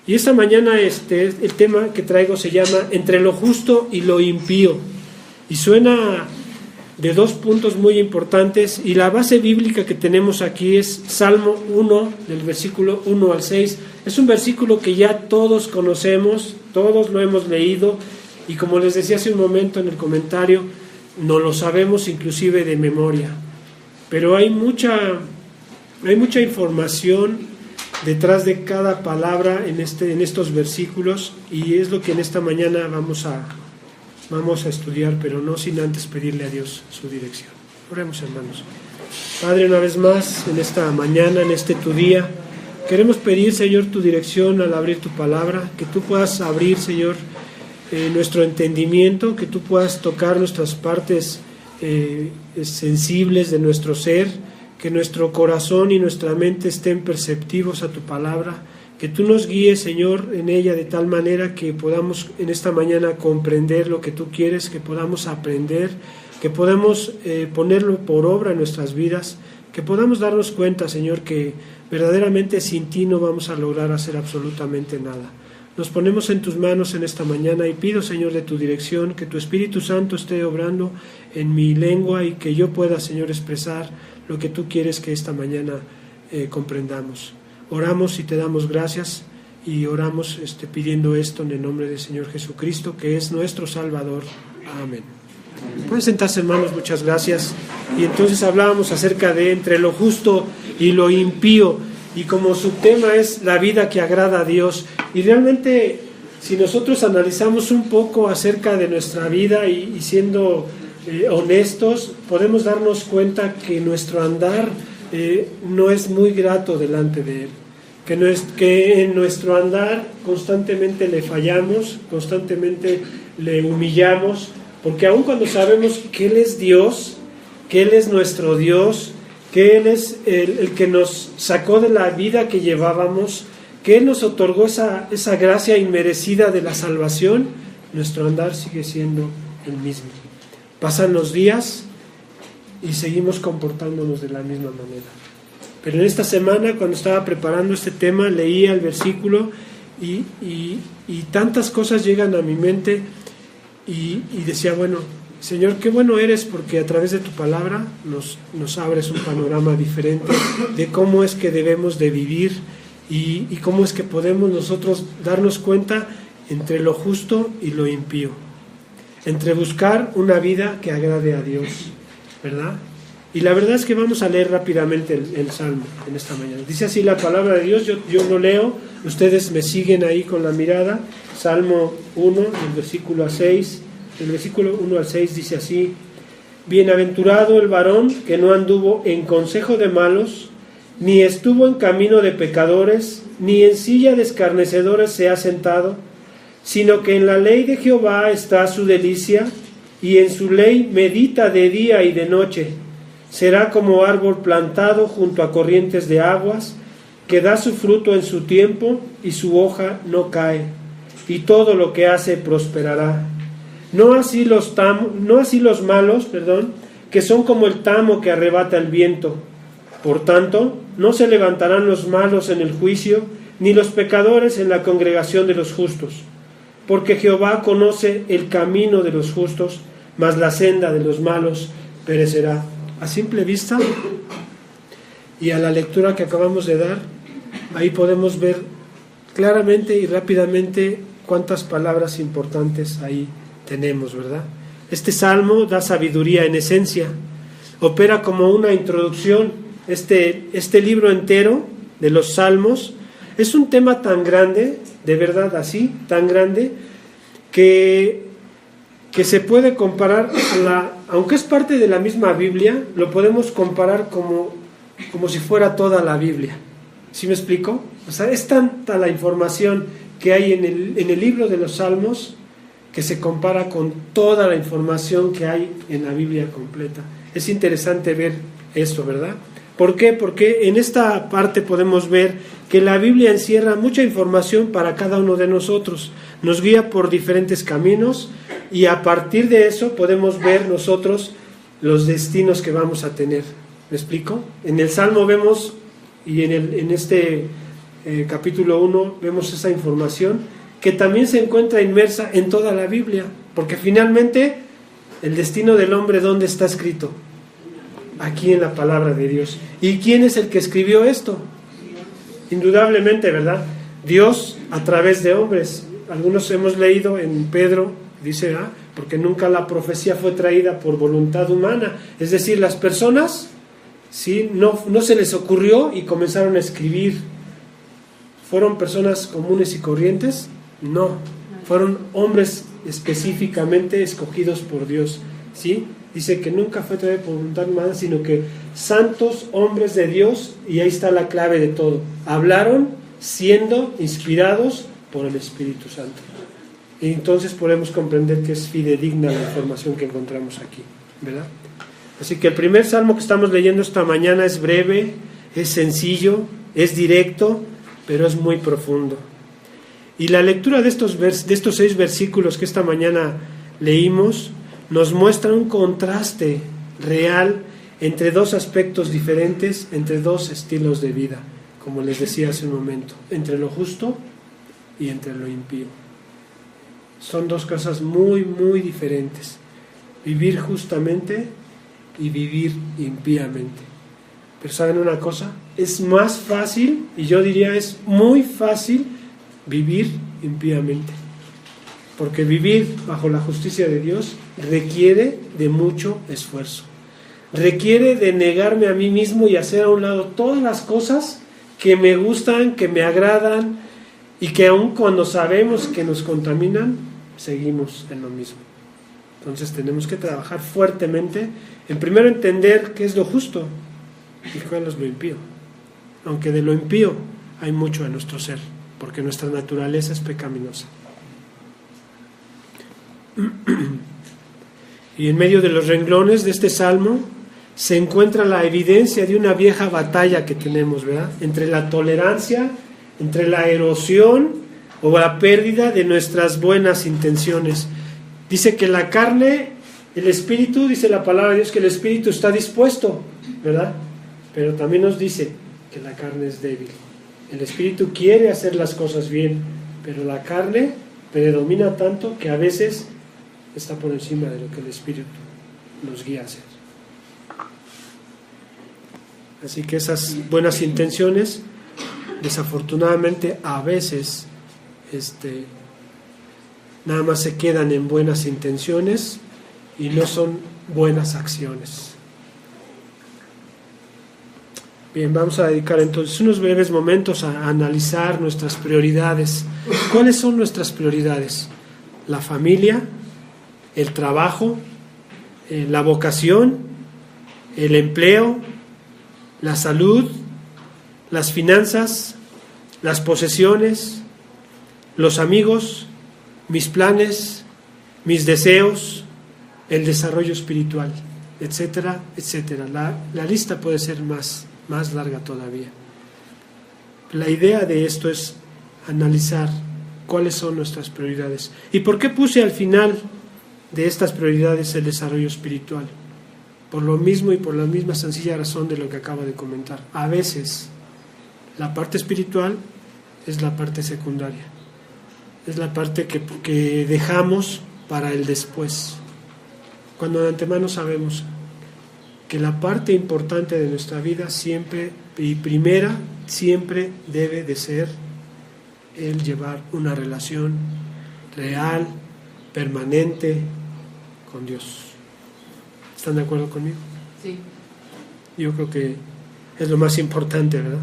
Y esta mañana el tema que traigo se llama Entre lo justo y lo impío. Y suena de dos puntos muy importantes. Y la base bíblica que tenemos aquí es Salmo 1, del versículo 1 al 6. Es un versículo que ya todos conocemos, todos lo hemos leído. Y como les decía hace un momento en el comentario, no lo sabemos inclusive de memoria. Pero hay mucha información detrás de cada palabra en estos versículos, y es lo que en esta mañana vamos a estudiar, pero no sin antes pedirle a Dios su dirección. Oremos, hermanos. Padre, una vez más en esta mañana, en tu día, queremos pedir, Señor, tu dirección al abrir tu palabra, que tú puedas abrir, Señor, nuestro entendimiento, que tú puedas tocar nuestras partes sensibles de nuestro ser, que nuestro corazón y nuestra mente estén perceptivos a tu palabra, que tú nos guíes, Señor, en ella de tal manera que podamos en esta mañana comprender lo que tú quieres, que podamos aprender, que podamos ponerlo por obra en nuestras vidas, que podamos darnos cuenta, Señor, que verdaderamente sin ti no vamos a lograr hacer absolutamente nada. Nos ponemos en tus manos en esta mañana y pido, Señor, de tu dirección, que tu Espíritu Santo esté obrando en mi lengua y que yo pueda, Señor, expresar lo que tú quieres que esta mañana comprendamos. Oramos y te damos gracias y oramos pidiendo esto en el nombre del Señor Jesucristo, que es nuestro Salvador. Amén. Pueden sentarse, hermanos, muchas gracias. Y entonces hablábamos acerca de entre lo justo y lo impío, y como subtema es la vida que agrada a Dios. Y realmente, si nosotros analizamos un poco acerca de nuestra vida y siendo honestos, podemos darnos cuenta que nuestro andar no es muy grato delante de Él, que en nuestro andar constantemente le fallamos, constantemente le humillamos, porque aun cuando sabemos que Él es Dios, que Él es nuestro Dios, que Él es el que nos sacó de la vida que llevábamos, que Él nos otorgó esa gracia inmerecida de la salvación, nuestro andar sigue siendo el mismo. Pasan los días y seguimos comportándonos de la misma manera. Pero en esta semana, cuando estaba preparando este tema, leía el versículo y tantas cosas llegan a mi mente y decía, bueno, Señor, qué bueno eres, porque a través de tu palabra nos abres un panorama diferente de cómo es que debemos de vivir y cómo es que podemos nosotros darnos cuenta entre lo justo y lo impío, entre buscar una vida que agrade a Dios, ¿verdad? Y la verdad es que vamos a leer rápidamente el Salmo en esta mañana. Dice así la palabra de Dios, yo lo leo, ustedes me siguen ahí con la mirada. Salmo 1, del versículo 1 al 6 dice así: Bienaventurado el varón que no anduvo en consejo de malos, ni estuvo en camino de pecadores, ni en silla de escarnecedores se ha sentado, sino que en la ley de Jehová está su delicia, y en su ley medita de día y de noche. Será como árbol plantado junto a corrientes de aguas, que da su fruto en su tiempo, y su hoja no cae, y todo lo que hace prosperará. No así los malos, que son como el tamo que arrebata el viento. Por tanto, no se levantarán los malos en el juicio, ni los pecadores en la congregación de los justos. Porque Jehová conoce el camino de los justos, mas la senda de los malos perecerá. A simple vista y a la lectura que acabamos de dar, ahí podemos ver claramente y rápidamente cuántas palabras importantes ahí tenemos, ¿verdad? Este salmo da sabiduría en esencia, opera como una introducción. Este libro entero de los salmos es un tema tan grande, de verdad así, tan grande, que se puede comparar aunque es parte de la misma Biblia, lo podemos comparar como si fuera toda la Biblia. ¿Sí me explico? O sea, es tanta la información que hay en el libro de los Salmos que se compara con toda la información que hay en la Biblia completa. Es interesante ver esto, ¿verdad? ¿Por qué? Porque en esta parte podemos ver que la Biblia encierra mucha información para cada uno de nosotros. nos guía por diferentes caminos y a partir de eso podemos ver nosotros los destinos que vamos a tener. ¿Me explico? En el Salmo vemos, y en este capítulo 1 vemos esa información que también se encuentra inmersa en toda la Biblia, porque finalmente el destino del hombre, ¿dónde está escrito? Aquí en la palabra de Dios. ¿Y quién es el que escribió esto? Indudablemente, ¿verdad? Dios a través de hombres. Algunos hemos leído en Pedro, dice, porque nunca la profecía fue traída por voluntad humana. Es decir, las personas, ¿sí? no se les ocurrió y comenzaron a escribir. ¿Fueron personas comunes y corrientes? No, fueron hombres específicamente escogidos por Dios, ¿sí? Dice que nunca fue traído por voluntad humana, sino que santos hombres de Dios, y ahí está la clave de todo, hablaron siendo inspirados por el Espíritu Santo. Y entonces podemos comprender que es fidedigna la información que encontramos aquí, ¿verdad? Así que el primer salmo que estamos leyendo esta mañana es breve, es sencillo, es directo, pero es muy profundo. Y la lectura de estos 6 versículos que esta mañana leímos nos muestra un contraste real entre dos aspectos diferentes, entre dos estilos de vida, como les decía hace un momento, entre lo justo y entre lo impío. Son dos cosas muy, muy diferentes. Vivir justamente y vivir impíamente. Pero ¿saben una cosa? Es más fácil, y yo diría es muy fácil, vivir impíamente. Porque vivir bajo la justicia de Dios requiere de mucho esfuerzo. Requiere de negarme a mí mismo y hacer a un lado todas las cosas que me gustan, que me agradan, y que aun cuando sabemos que nos contaminan, seguimos en lo mismo. Entonces tenemos que trabajar fuertemente en primero entender qué es lo justo y cuál es lo impío. Aunque de lo impío hay mucho en nuestro ser, porque nuestra naturaleza es pecaminosa. Y en medio de los renglones de este salmo se encuentra la evidencia de una vieja batalla que tenemos, ¿verdad? Entre la tolerancia, entre la erosión o la pérdida de nuestras buenas intenciones. Dice que la carne, el espíritu, dice la palabra de Dios que el espíritu está dispuesto, ¿verdad? Pero también nos dice que la carne es débil. El espíritu quiere hacer las cosas bien, pero la carne predomina tanto que a veces está por encima de lo que el espíritu nos guía a hacer. Así que esas buenas intenciones, desafortunadamente, a veces nada más se quedan en buenas intenciones y no son buenas acciones. Bien, vamos a dedicar entonces unos breves momentos a analizar nuestras prioridades. ¿Cuáles son nuestras prioridades? La familia, el trabajo, la vocación, el empleo, la salud, las finanzas, las posesiones, los amigos, mis planes, mis deseos, el desarrollo espiritual, etcétera, etcétera. La lista puede ser más larga todavía. La idea de esto es analizar cuáles son nuestras prioridades. ¿Y por qué puse al final de estas prioridades el desarrollo espiritual? Por lo mismo y por la misma sencilla razón de lo que acabo de comentar. A veces la parte espiritual es la parte secundaria, es la parte que dejamos para el después, cuando de antemano sabemos que la parte importante de nuestra vida siempre y primera siempre debe de ser el llevar una relación real, permanente con Dios. ¿Están de acuerdo conmigo? Sí. Yo creo que es lo más importante, ¿verdad?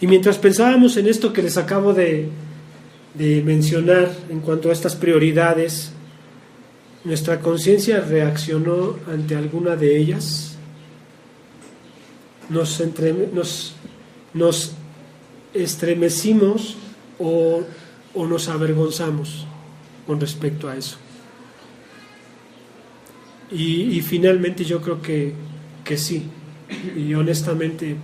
Y mientras pensábamos en esto que les acabo de mencionar en cuanto a estas prioridades, ¿nuestra conciencia reaccionó ante alguna de ellas? ¿Nos estremecimos o nos avergonzamos con respecto a eso? Y finalmente yo creo que sí, y honestamente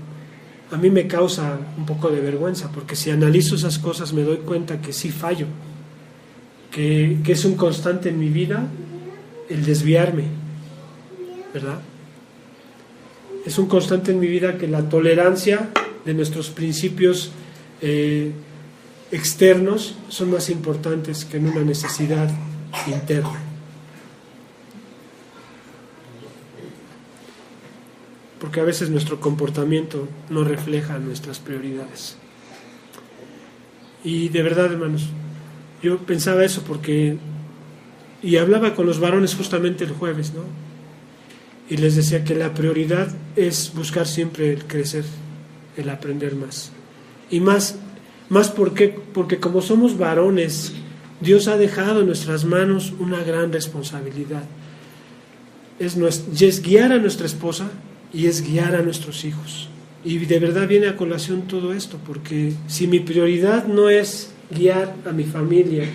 a mí me causa un poco de vergüenza, porque si analizo esas cosas me doy cuenta que sí fallo, que es un constante en mi vida el desviarme, ¿verdad? Es un constante en mi vida que la tolerancia de nuestros principios externos son más importantes que en una necesidad interna. Porque a veces nuestro comportamiento no refleja nuestras prioridades. Y de verdad, hermanos, yo pensaba eso y hablaba con los varones justamente el jueves, ¿no? Y les decía que la prioridad es buscar siempre el crecer, el aprender más. Y más porque como somos varones, Dios ha dejado en nuestras manos una gran responsabilidad. Es guiar a nuestra esposa y es guiar a nuestros hijos. Y de verdad viene a colación todo esto, porque si mi prioridad no es guiar a mi familia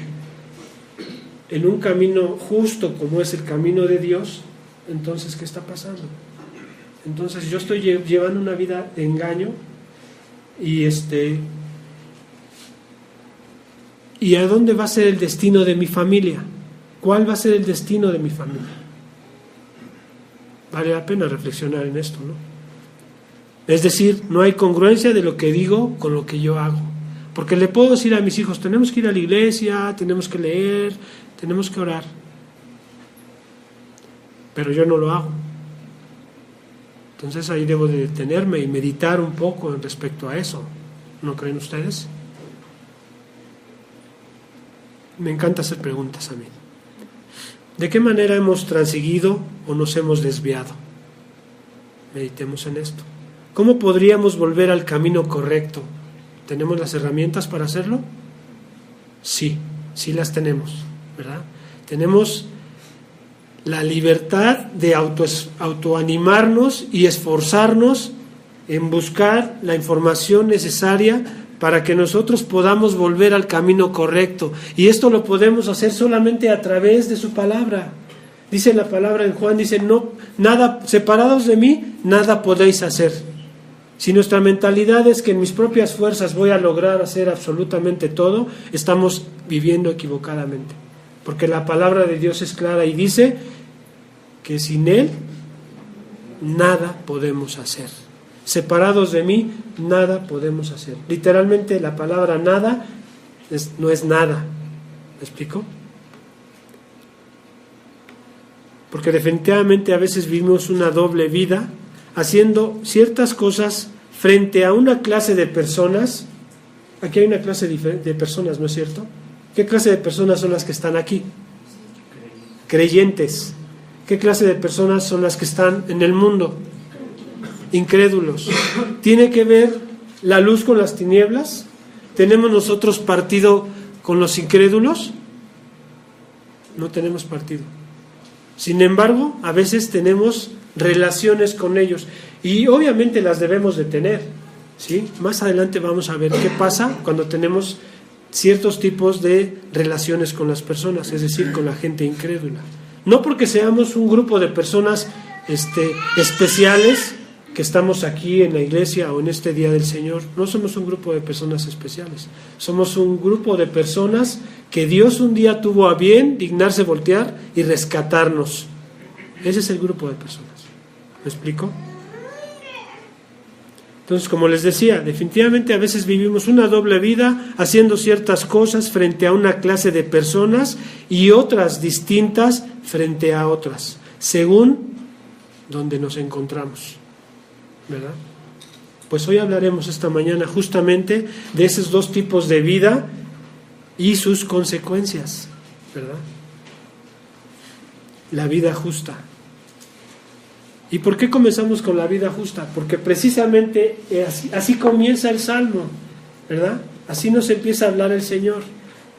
en un camino justo como es el camino de Dios, entonces ¿qué está pasando? Entonces yo estoy llevando una vida de engaño y ¿a dónde va a ser el destino de mi familia? ¿Cuál va a ser el destino de mi familia? Vale la pena reflexionar en esto, ¿no? Es decir, no hay congruencia de lo que digo con lo que yo hago. Porque le puedo decir a mis hijos, tenemos que ir a la iglesia, tenemos que leer, tenemos que orar. Pero yo no lo hago. Entonces ahí debo de detenerme y meditar un poco en respecto a eso. ¿No creen ustedes? Me encanta hacer preguntas a mí. ¿De qué manera hemos transigido o nos hemos desviado? Meditemos en esto. ¿Cómo podríamos volver al camino correcto? ¿Tenemos las herramientas para hacerlo? Sí las tenemos, ¿verdad? Tenemos la libertad de autoanimarnos y esforzarnos en buscar la información necesaria para que nosotros podamos volver al camino correcto. Y esto lo podemos hacer solamente a través de su palabra. Dice la palabra en Juan, dice, no, nada, separados de mí, nada podéis hacer. Si nuestra mentalidad es que en mis propias fuerzas voy a lograr hacer absolutamente todo, estamos viviendo equivocadamente. Porque la palabra de Dios es clara y dice que sin Él nada podemos hacer. Separados de mí, nada podemos hacer. Literalmente la palabra nada no es nada. ¿Me explico? Porque definitivamente a veces vivimos una doble vida, haciendo ciertas cosas frente a una clase de personas. Aquí hay una clase de personas, ¿no es cierto? ¿Qué clase de personas son las que están aquí? Creyentes. ¿Qué clase de personas son las que están en el mundo? Incrédulos. ¿Tiene que ver la luz con las tinieblas? ¿Tenemos nosotros partido con los incrédulos? No tenemos partido. Sin embargo, a veces tenemos relaciones con ellos y obviamente las debemos de tener, ¿sí? Más adelante vamos a ver qué pasa cuando tenemos ciertos tipos de relaciones con las personas, es decir, con la gente incrédula. No porque seamos un grupo de personas especiales que estamos aquí en la iglesia o en este día del Señor, no somos un grupo de personas especiales, somos un grupo de personas que Dios un día tuvo a bien dignarse voltear y rescatarnos. Ese es el grupo de personas. ¿Me explico? Entonces, como les decía, definitivamente a veces vivimos una doble vida haciendo ciertas cosas frente a una clase de personas y otras distintas frente a otras, según donde nos encontramos, ¿verdad? Pues hoy hablaremos esta mañana justamente de esos dos tipos de vida y sus consecuencias, ¿verdad? La vida justa. ¿Y por qué comenzamos con la vida justa? Porque precisamente así comienza el Salmo, ¿verdad? Así nos empieza a hablar el Señor.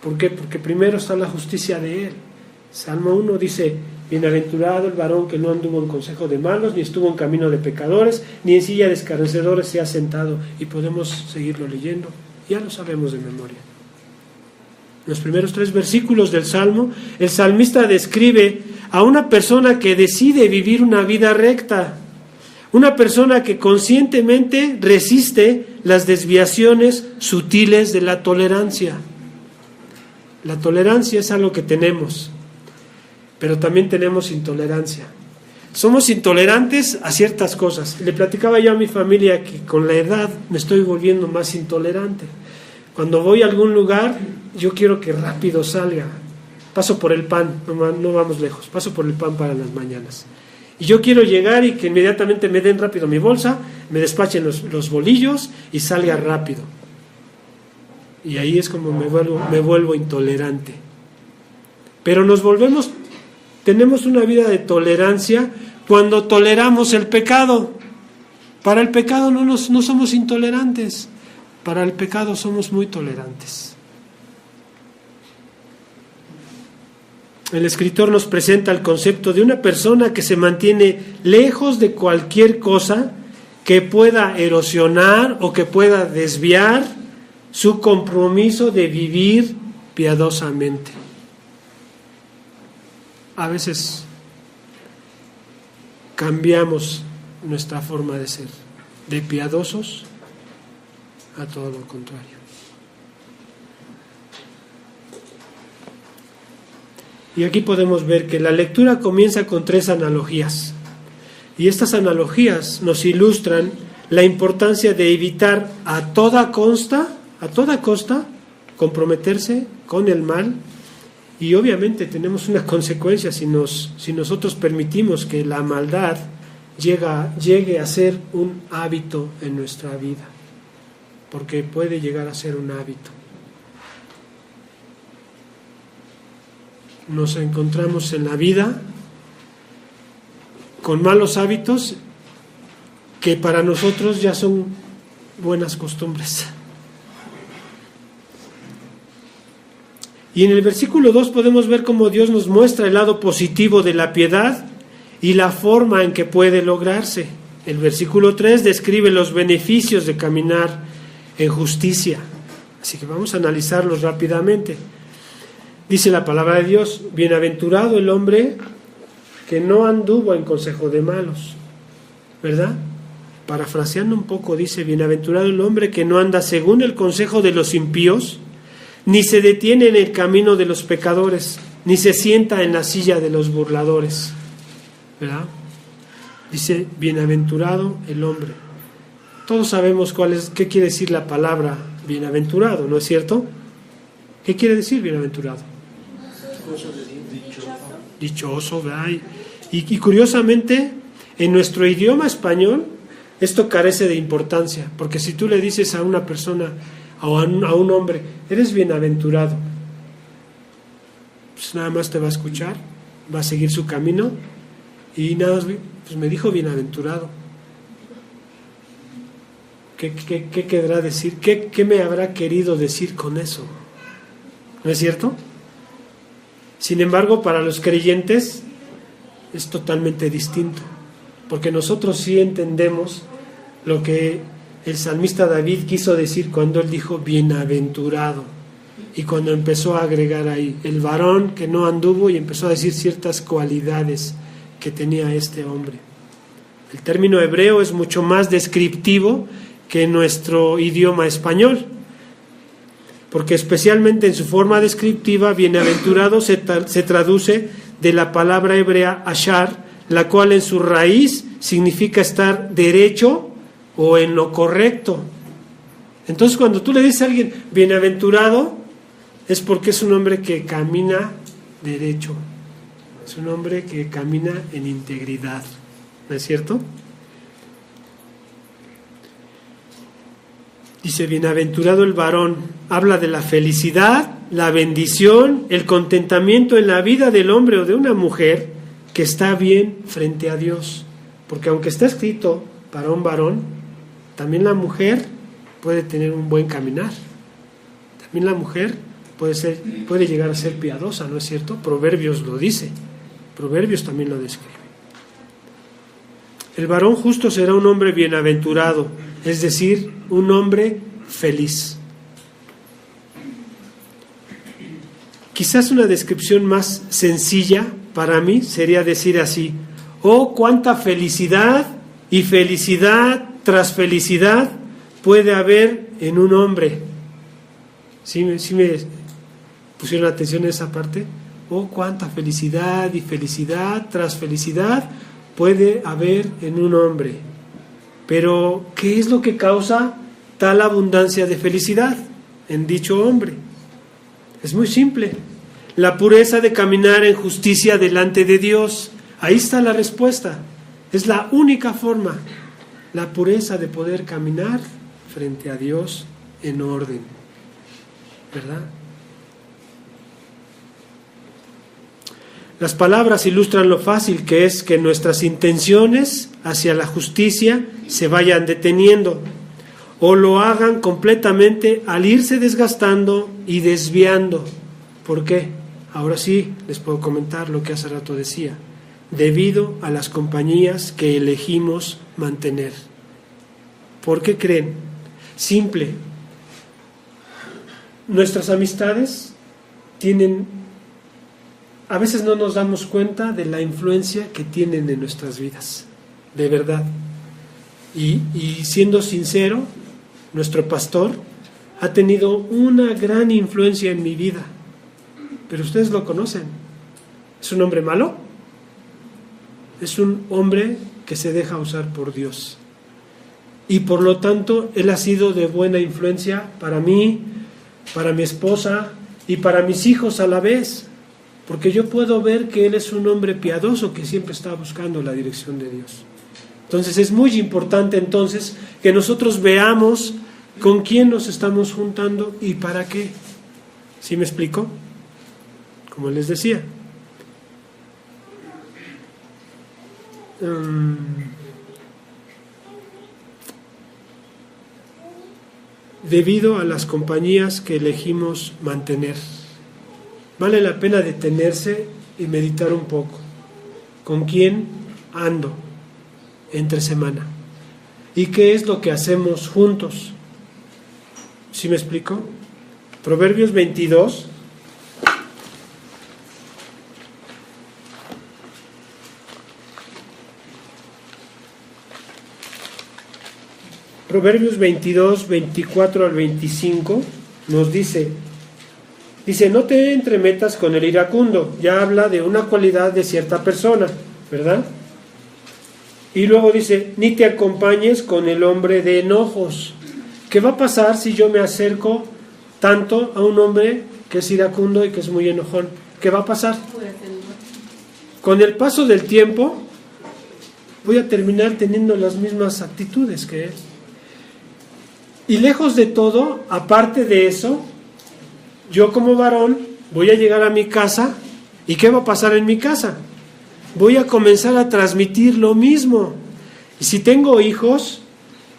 ¿Por qué? Porque primero está la justicia de Él. Salmo 1 dice, bienaventurado el varón que no anduvo en consejo de malos, ni estuvo en camino de pecadores, ni en silla de escarnecedores se ha sentado. Y podemos seguirlo leyendo, ya lo sabemos de memoria. Los primeros 3 versículos del Salmo, el salmista describe a una persona que decide vivir una vida recta, una persona que conscientemente resiste las desviaciones sutiles de la tolerancia. La tolerancia es algo que tenemos, pero también tenemos intolerancia. Somos intolerantes a ciertas cosas. Le platicaba yo a mi familia que con la edad me estoy volviendo más intolerante. Cuando voy a algún lugar, yo quiero que rápido salga. Paso por el pan, no vamos lejos, paso por el pan para las mañanas. Y yo quiero llegar y que inmediatamente me den rápido mi bolsa, me despachen los bolillos y salga rápido. Y ahí es como me vuelvo intolerante. Pero tenemos una vida de tolerancia cuando toleramos el pecado. Para el pecado no somos intolerantes, para el pecado somos muy tolerantes. El escritor nos presenta el concepto de una persona que se mantiene lejos de cualquier cosa que pueda erosionar o que pueda desviar su compromiso de vivir piadosamente. A veces cambiamos nuestra forma de ser, de piadosos a todo lo contrario. Y aquí podemos ver que la lectura comienza con 3 analogías. Y estas analogías nos ilustran la importancia de evitar a toda costa comprometerse con el mal. Y obviamente tenemos una consecuencia si nosotros permitimos que la maldad llegue a ser un hábito en nuestra vida, porque puede llegar a ser un hábito. Nos encontramos en la vida con malos hábitos que para nosotros ya son buenas costumbres. Y en el versículo 2 podemos ver cómo Dios nos muestra el lado positivo de la piedad y la forma en que puede lograrse. El versículo 3 describe los beneficios de caminar en justicia. Así que vamos a analizarlos rápidamente. Dice la palabra de Dios: bienaventurado el hombre que no anduvo en consejo de malos, ¿verdad? Parafraseando un poco, dice: bienaventurado el hombre que no anda según el consejo de los impíos, ni se detiene en el camino de los pecadores, ni se sienta en la silla de los burladores, ¿verdad? Dice: bienaventurado el hombre. Todos sabemos qué quiere decir la palabra bienaventurado, ¿no es cierto? ¿Qué quiere decir bienaventurado? Dichoso, ¿verdad? Y curiosamente, en nuestro idioma español, esto carece de importancia, porque si tú le dices a una persona o a un hombre, eres bienaventurado, pues nada más te va a escuchar, va a seguir su camino y nada más, pues me dijo bienaventurado. ¿Qué querrá decir? ¿Qué me habrá querido decir con eso? ¿No es cierto? Sin embargo, para los creyentes es totalmente distinto, porque nosotros sí entendemos lo que el salmista David quiso decir cuando él dijo bienaventurado, y cuando empezó a agregar ahí el varón que no anduvo, y empezó a decir ciertas cualidades que tenía este hombre. El término hebreo es mucho más descriptivo que nuestro idioma español, porque especialmente en su forma descriptiva, bienaventurado se traduce de la palabra hebrea ashar, la cual en su raíz significa estar derecho o en lo correcto. Entonces, cuando tú le dices a alguien bienaventurado, es porque es un hombre que camina derecho, es un hombre que camina en integridad, ¿no es cierto? Dice: bienaventurado el varón, habla de la felicidad, la bendición, el contentamiento en la vida del hombre o de una mujer que está bien frente a Dios. Porque aunque está escrito para un varón, también la mujer puede tener un buen caminar. También la mujer puede llegar a ser piadosa, ¿no es cierto? Proverbios lo dice, Proverbios también lo describe. El varón justo será un hombre bienaventurado, es decir, un hombre feliz. Quizás una descripción más sencilla para mí sería decir así: oh, cuánta felicidad y felicidad tras felicidad puede haber en un hombre. ¿Sí me ¿Pusieron atención en esa parte? Oh, cuánta felicidad y felicidad tras felicidad puede haber en un hombre. Pero, ¿qué es lo que causa tal abundancia de felicidad en dicho hombre? Es muy simple. La pureza de caminar en justicia delante de Dios. Ahí está la respuesta. Es la única forma. La pureza de poder caminar frente a Dios en orden. ¿Verdad? Las palabras ilustran lo fácil que es que nuestras intenciones hacia la justicia se vayan deteniendo o lo hagan completamente al irse desgastando y desviando. ¿Por qué? Ahora sí les puedo comentar lo que hace rato decía. Debido a las compañías que elegimos mantener. ¿Por qué creen? Simple. Nuestras amistades tienen... A veces no nos damos cuenta de la influencia que tienen en nuestras vidas, de verdad. Y siendo sincero, nuestro pastor ha tenido una gran influencia en mi vida, pero ustedes lo conocen. ¿Es un hombre malo? Es un hombre que se deja usar por Dios. Y por lo tanto, él ha sido de buena influencia para mí, para mi esposa y para mis hijos a la vez. Porque yo puedo ver que él es un hombre piadoso que siempre está buscando la dirección de Dios. Entonces es muy importante entonces que nosotros veamos con quién nos estamos juntando y para qué. ¿Sí me explico? Como les decía. Debido a las compañías que elegimos mantener. Vale la pena detenerse y meditar un poco. ¿Con quién ando entre semana? ¿Y qué es lo que hacemos juntos? ¿Sí me explico? Proverbios 22. Proverbios 22, 24 al 25 nos dice, no te entremetas con el iracundo, ya habla de una cualidad de cierta persona, ¿verdad? Y luego dice, ni te acompañes con el hombre de enojos. ¿Qué va a pasar si yo me acerco tanto a un hombre que es iracundo y que es muy enojón? ¿Qué va a pasar? Con el paso del tiempo voy a terminar teniendo las mismas actitudes que él. Y lejos de todo, aparte de eso, yo como varón voy a llegar a mi casa y ¿qué va a pasar en mi casa? Voy a comenzar a transmitir lo mismo. Y si tengo hijos,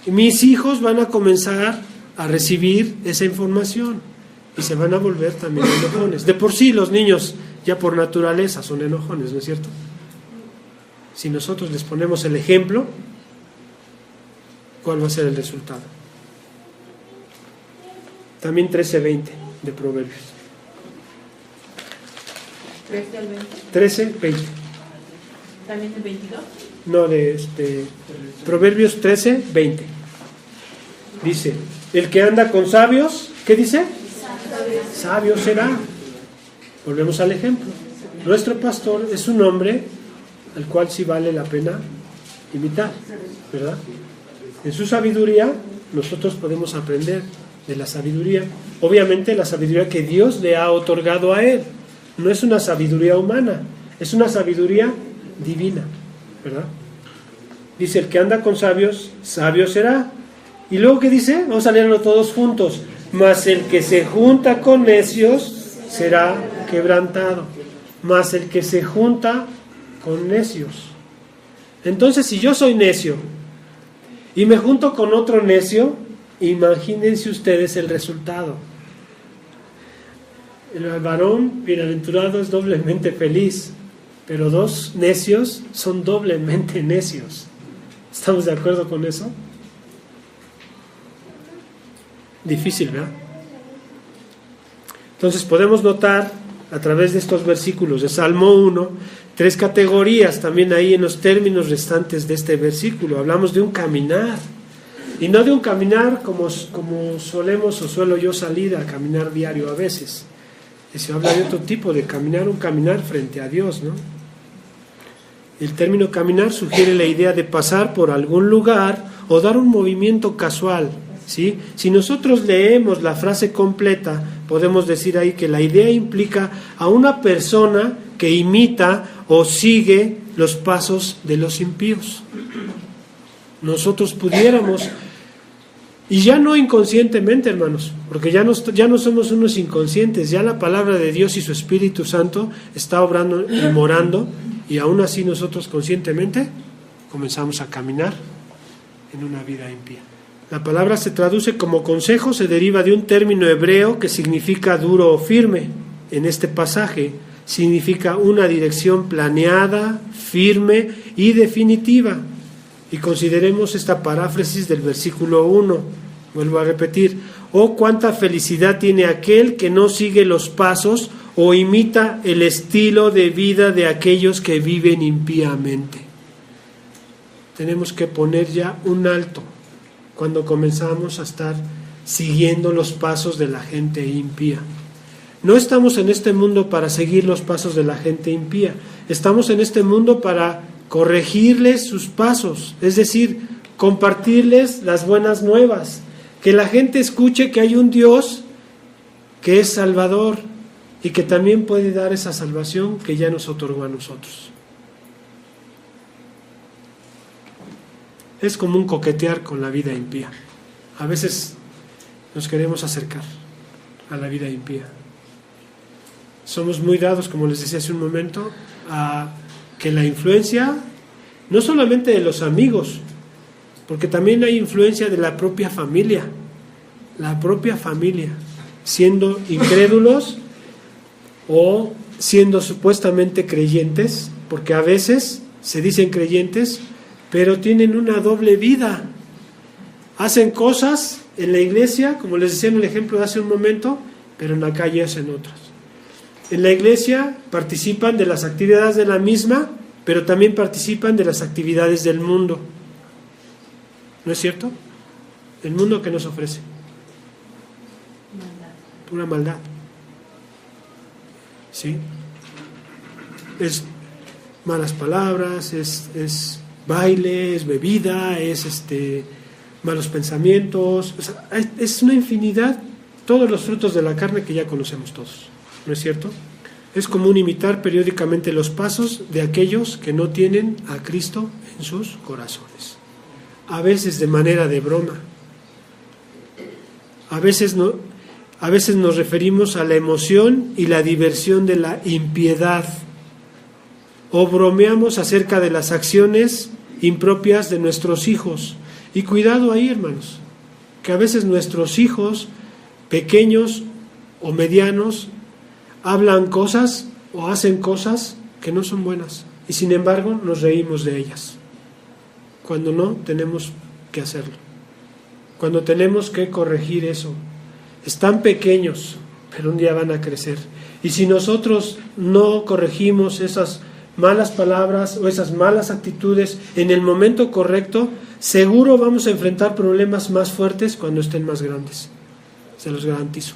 mis hijos van a comenzar a recibir esa información y se van a volver también enojones. De por sí los niños ya por naturaleza son enojones, ¿no es cierto? Si nosotros les ponemos el ejemplo, ¿cuál va a ser el resultado? También 13:20 de Proverbios. 13 al 20. 13:20. ¿También el 22? No, de Proverbios 13:20. Dice, el que anda con sabios, ¿qué dice? Sabio será. Volvemos al ejemplo. Nuestro pastor es un hombre al cual sí vale la pena imitar, ¿verdad? En su sabiduría nosotros podemos aprender de la sabiduría. Obviamente la sabiduría que Dios le ha otorgado a él. No es una sabiduría humana, es una sabiduría divina, ¿verdad? Dice, el que anda con sabios, sabio será. Y luego, ¿qué dice? Vamos a leerlo todos juntos. Mas el que se junta con necios será quebrantado. Mas el que se junta con necios. Entonces, si yo soy necio y me junto con otro necio, imagínense ustedes el resultado. El varón bienaventurado es doblemente feliz, pero dos necios son doblemente necios. ¿Estamos de acuerdo con eso? Difícil, ¿verdad? Entonces podemos notar a través de estos versículos de Salmo 1, 3 categorías también ahí en los términos restantes de este versículo. Hablamos de un caminar, y no de un caminar como solemos o suelo yo salir a caminar diario a veces. Y se habla de otro tipo de caminar, un caminar frente a Dios, ¿no? El término caminar sugiere la idea de pasar por algún lugar o dar un movimiento casual, ¿sí? Si nosotros leemos la frase completa, podemos decir ahí que la idea implica a una persona que imita o sigue los pasos de los impíos. Nosotros pudiéramos, y ya no inconscientemente, hermanos, porque ya no somos unos inconscientes, ya la palabra de Dios y su Espíritu Santo está obrando y morando, y aún así nosotros conscientemente comenzamos a caminar en una vida impía. La palabra se traduce como consejo, se deriva de un término hebreo que significa duro o firme. En este pasaje significa una dirección planeada, firme y definitiva. Y consideremos esta paráfrasis del versículo 1. Vuelvo a repetir: oh, cuánta felicidad tiene aquel que no sigue los pasos o imita el estilo de vida de aquellos que viven impíamente. Tenemos que poner ya un alto cuando comenzamos a estar siguiendo los pasos de la gente impía. No estamos en este mundo para seguir los pasos de la gente impía. Estamos en este mundo para corregirles sus pasos, es decir, compartirles las buenas nuevas, que la gente escuche que hay un Dios que es Salvador y que también puede dar esa salvación que ya nos otorgó a nosotros. Es como un coquetear con la vida impía. A veces nos queremos acercar a la vida impía. Somos muy dados, como les decía hace un momento, a que la influencia, no solamente de los amigos, porque también hay influencia de la propia familia, siendo incrédulos o siendo supuestamente creyentes, porque a veces se dicen creyentes, pero tienen una doble vida. Hacen cosas en la iglesia, como les decía en el ejemplo de hace un momento, pero en la calle hacen otras. En la iglesia participan de las actividades de la misma, pero también participan de las actividades del mundo. ¿No es cierto? El mundo que nos ofrece pura maldad. ¿Sí? Es malas palabras, es baile, es bebida, es malos pensamientos, o sea, es una infinidad, todos los frutos de la carne que ya conocemos todos, ¿no es cierto? Es común imitar periódicamente los pasos de aquellos que no tienen a Cristo en sus corazones, a veces de manera de broma, a veces nos referimos a la emoción y la diversión de la impiedad, o bromeamos acerca de las acciones impropias de nuestros hijos. Y cuidado ahí, hermanos, que a veces nuestros hijos pequeños o medianos hablan cosas o hacen cosas que no son buenas, y sin embargo nos reímos de ellas, cuando no tenemos que hacerlo, cuando tenemos que corregir eso. Están pequeños, pero un día van a crecer, y si nosotros no corregimos esas malas palabras o esas malas actitudes en el momento correcto, seguro vamos a enfrentar problemas más fuertes cuando estén más grandes, se los garantizo.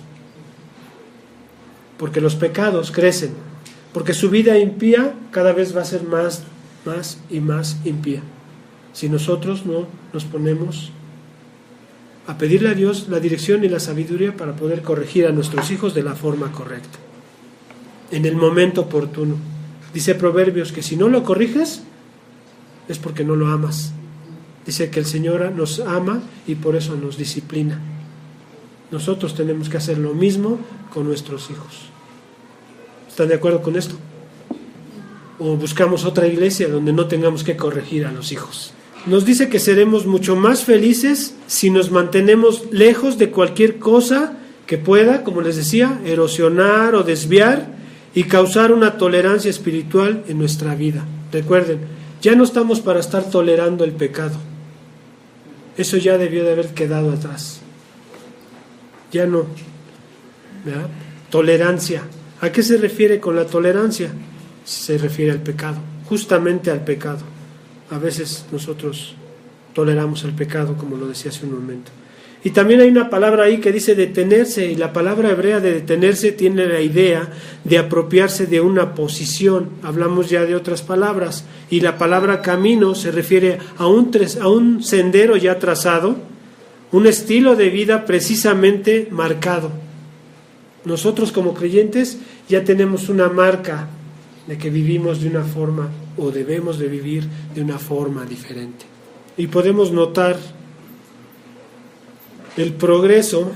Porque los pecados crecen, porque su vida impía cada vez va a ser más y más impía, si nosotros no nos ponemos a pedirle a Dios la dirección y la sabiduría para poder corregir a nuestros hijos de la forma correcta, en el momento oportuno. Dice Proverbios que si no lo corriges es porque no lo amas. Dice que el Señor nos ama y por eso nos disciplina. Nosotros tenemos que hacer lo mismo con nuestros hijos. ¿Están de acuerdo con esto? ¿O buscamos otra iglesia donde no tengamos que corregir a los hijos? Nos dice que seremos mucho más felices si nos mantenemos lejos de cualquier cosa que pueda, como les decía, erosionar o desviar y causar una tolerancia espiritual en nuestra vida. Recuerden, ya no estamos para estar tolerando el pecado. Eso ya debió de haber quedado atrás. Ya no. ¿Verdad? Tolerancia. ¿A qué se refiere con la tolerancia? Se refiere al pecado, justamente al pecado. A veces nosotros toleramos el pecado, como lo decía hace un momento. Y también hay una palabra ahí que dice detenerse, y la palabra hebrea de detenerse tiene la idea de apropiarse de una posición. Hablamos ya de otras palabras, y la palabra camino se refiere a un sendero ya trazado, un estilo de vida precisamente marcado. Nosotros como creyentes ya tenemos una marca de que vivimos de una forma, o debemos de vivir de una forma diferente. Y podemos notar el progreso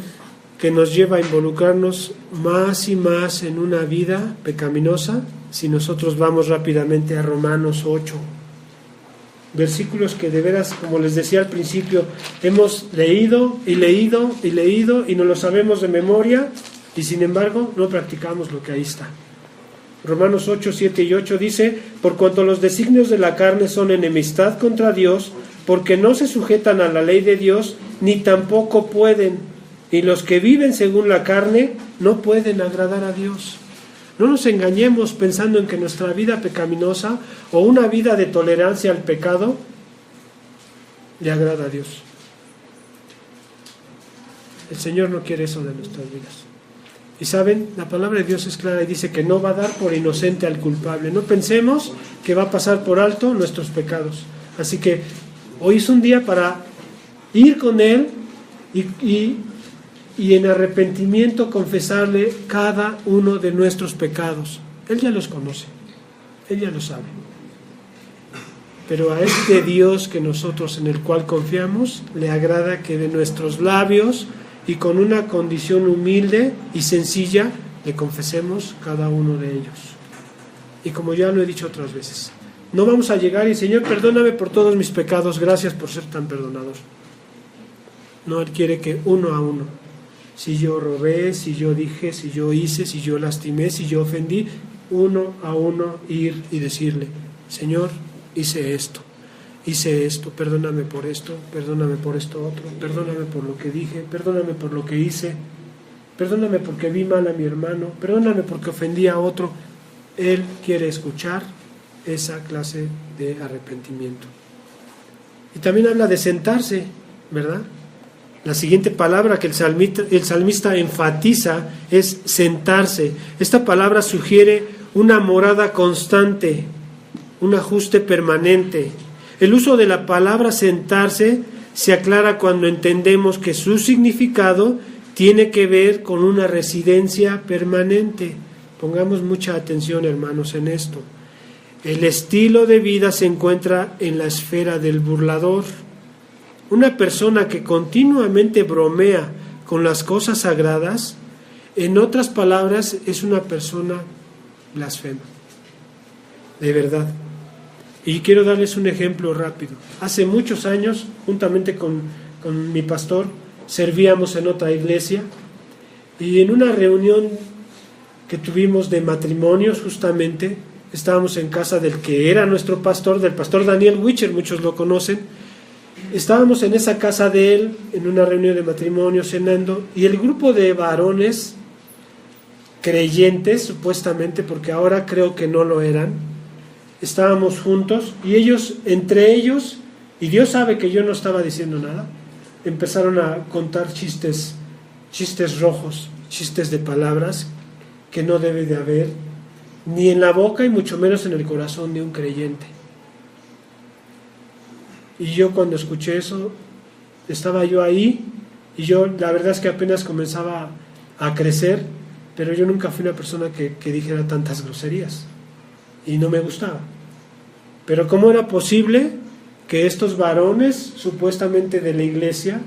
que nos lleva a involucrarnos más y más en una vida pecaminosa si nosotros vamos rápidamente a Romanos 8. Versículos que de veras, como les decía al principio, hemos leído y leído y leído y no lo sabemos de memoria y sin embargo no practicamos lo que ahí está. Romanos 8, 7 y 8 dice: por cuanto los designios de la carne son enemistad contra Dios, porque no se sujetan a la ley de Dios, ni tampoco pueden, y los que viven según la carne no pueden agradar a Dios. No nos engañemos pensando en que nuestra vida pecaminosa o una vida de tolerancia al pecado le agrada a Dios. El Señor no quiere eso de nuestras vidas. Y saben, la palabra de Dios es clara y dice que no va a dar por inocente al culpable. No pensemos que va a pasar por alto nuestros pecados. Así que hoy es un día para ir con Él y en arrepentimiento confesarle cada uno de nuestros pecados. Él ya los conoce, Él ya lo sabe. Pero a este Dios que nosotros en el cual confiamos, le agrada que de nuestros labios y con una condición humilde y sencilla le confesemos cada uno de ellos. Y como ya lo he dicho otras veces, no vamos a llegar y Señor, perdóname por todos mis pecados, gracias por ser tan perdonador. No, Él quiere que uno a uno, si yo robé, si yo dije, si yo hice, si yo lastimé, si yo ofendí, uno a uno ir y decirle: Señor, hice esto, perdóname por esto otro, perdóname por lo que dije, perdóname por lo que hice, perdóname porque vi mal a mi hermano, perdóname porque ofendí a otro. Él quiere escuchar esa clase de arrepentimiento. Y también habla de sentarse, ¿verdad? La siguiente palabra que el salmista enfatiza es sentarse. Esta palabra sugiere una morada constante, un ajuste permanente. El uso de la palabra sentarse se aclara cuando entendemos que su significado tiene que ver con una residencia permanente. Pongamos mucha atención, hermanos, en esto. El estilo de vida se encuentra en la esfera del burlador. Una persona que continuamente bromea con las cosas sagradas, en otras palabras, es una persona blasfema. De verdad. Y quiero darles un ejemplo rápido. Hace muchos años, juntamente con mi pastor, servíamos en otra iglesia y en una reunión que tuvimos de matrimonios, justamente, estábamos en casa del que era nuestro pastor, del pastor Daniel Wicher, muchos lo conocen. Estábamos en esa casa de él, en una reunión de matrimonio, cenando, y el grupo de varones creyentes, supuestamente, porque ahora creo que no lo eran, estábamos juntos, y ellos, entre ellos, y Dios sabe que yo no estaba diciendo nada, empezaron a contar chistes rojos, chistes de palabras que no debe de haber, ni en la boca y mucho menos en el corazón de un creyente. Y yo cuando escuché eso, estaba yo ahí, y yo la verdad es que apenas comenzaba a crecer, pero yo nunca fui una persona que dijera tantas groserías, y no me gustaba. Pero ¿cómo era posible que estos varones, supuestamente de la iglesia,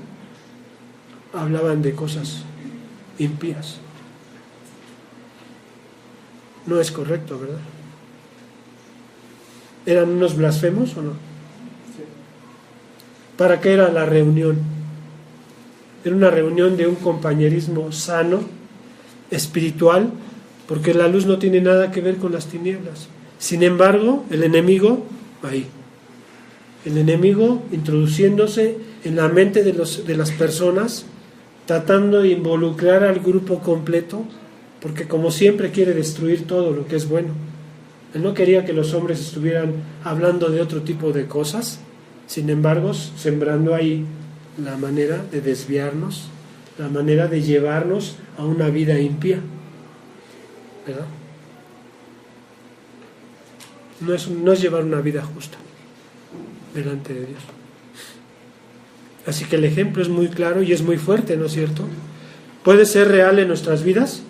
hablaban de cosas impías? No es correcto, ¿verdad? ¿Eran unos blasfemos o no? ¿Para qué era la reunión? Era una reunión de un compañerismo sano, espiritual, porque la luz no tiene nada que ver con las tinieblas. Sin embargo, el enemigo, ahí. El enemigo introduciéndose en la mente de las personas, tratando de involucrar al grupo completo, porque como siempre quiere destruir todo lo que es bueno. Él no quería que los hombres estuvieran hablando de otro tipo de cosas, sin embargo, sembrando ahí la manera de desviarnos, la manera de llevarnos a una vida impía, ¿verdad? No es llevar una vida justa delante de Dios. Así que el ejemplo es muy claro y es muy fuerte, ¿no es cierto? ¿Puede ser real en nuestras vidas?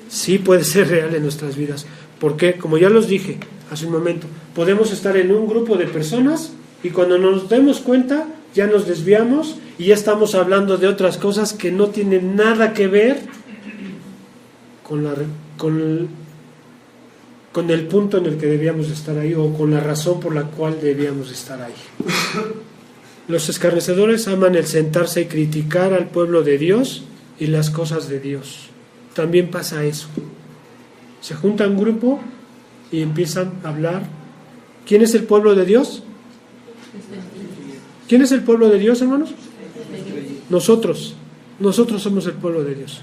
Sí, puede ser real en nuestras vidas. Porque, como ya los dije hace un momento, podemos estar en un grupo de personas y cuando nos demos cuenta ya nos desviamos y ya estamos hablando de otras cosas que no tienen nada que ver con el punto en el que debíamos estar ahí o con la razón por la cual debíamos estar ahí. Los escarnecedores aman el sentarse y criticar al pueblo de Dios y las cosas de Dios. También pasa eso. Se junta un grupo y empiezan a hablar. ¿Quién es el pueblo de Dios? ¿Quién es el pueblo de Dios, hermanos? Nosotros somos el pueblo de Dios.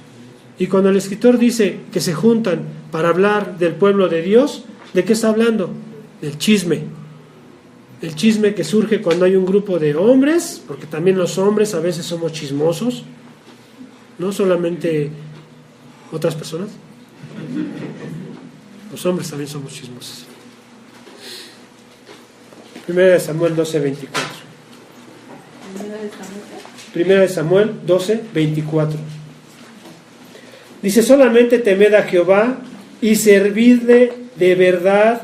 Y cuando el escritor dice que se juntan para hablar del pueblo de Dios, ¿de qué está hablando? Del chisme. El chisme que surge cuando hay un grupo de hombres, porque también los hombres a veces somos chismosos, no solamente otras personas. Los hombres también somos chismosos. Primera de Samuel 12:24. Primera de Samuel 12:24. Dice: solamente temed a Jehová y servidle de verdad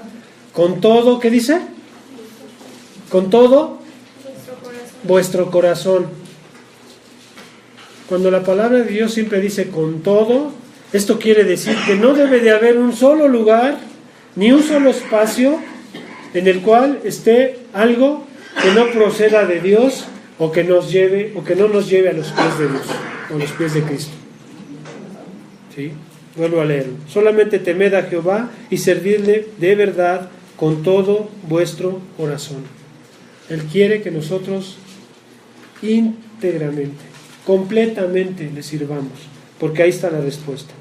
con todo, ¿qué dice? Con todo vuestro corazón. Cuando la palabra de Dios siempre dice con todo, esto quiere decir que no debe de haber un solo lugar, ni un solo espacio en el cual esté algo que no proceda de Dios o que nos lleve o que no nos lleve a los pies de Dios o a los pies de Cristo. ¿Sí? Vuelvo a leerlo. Solamente temed a Jehová y servidle de verdad con todo vuestro corazón. Él quiere que nosotros íntegramente, completamente le sirvamos, porque ahí está la respuesta.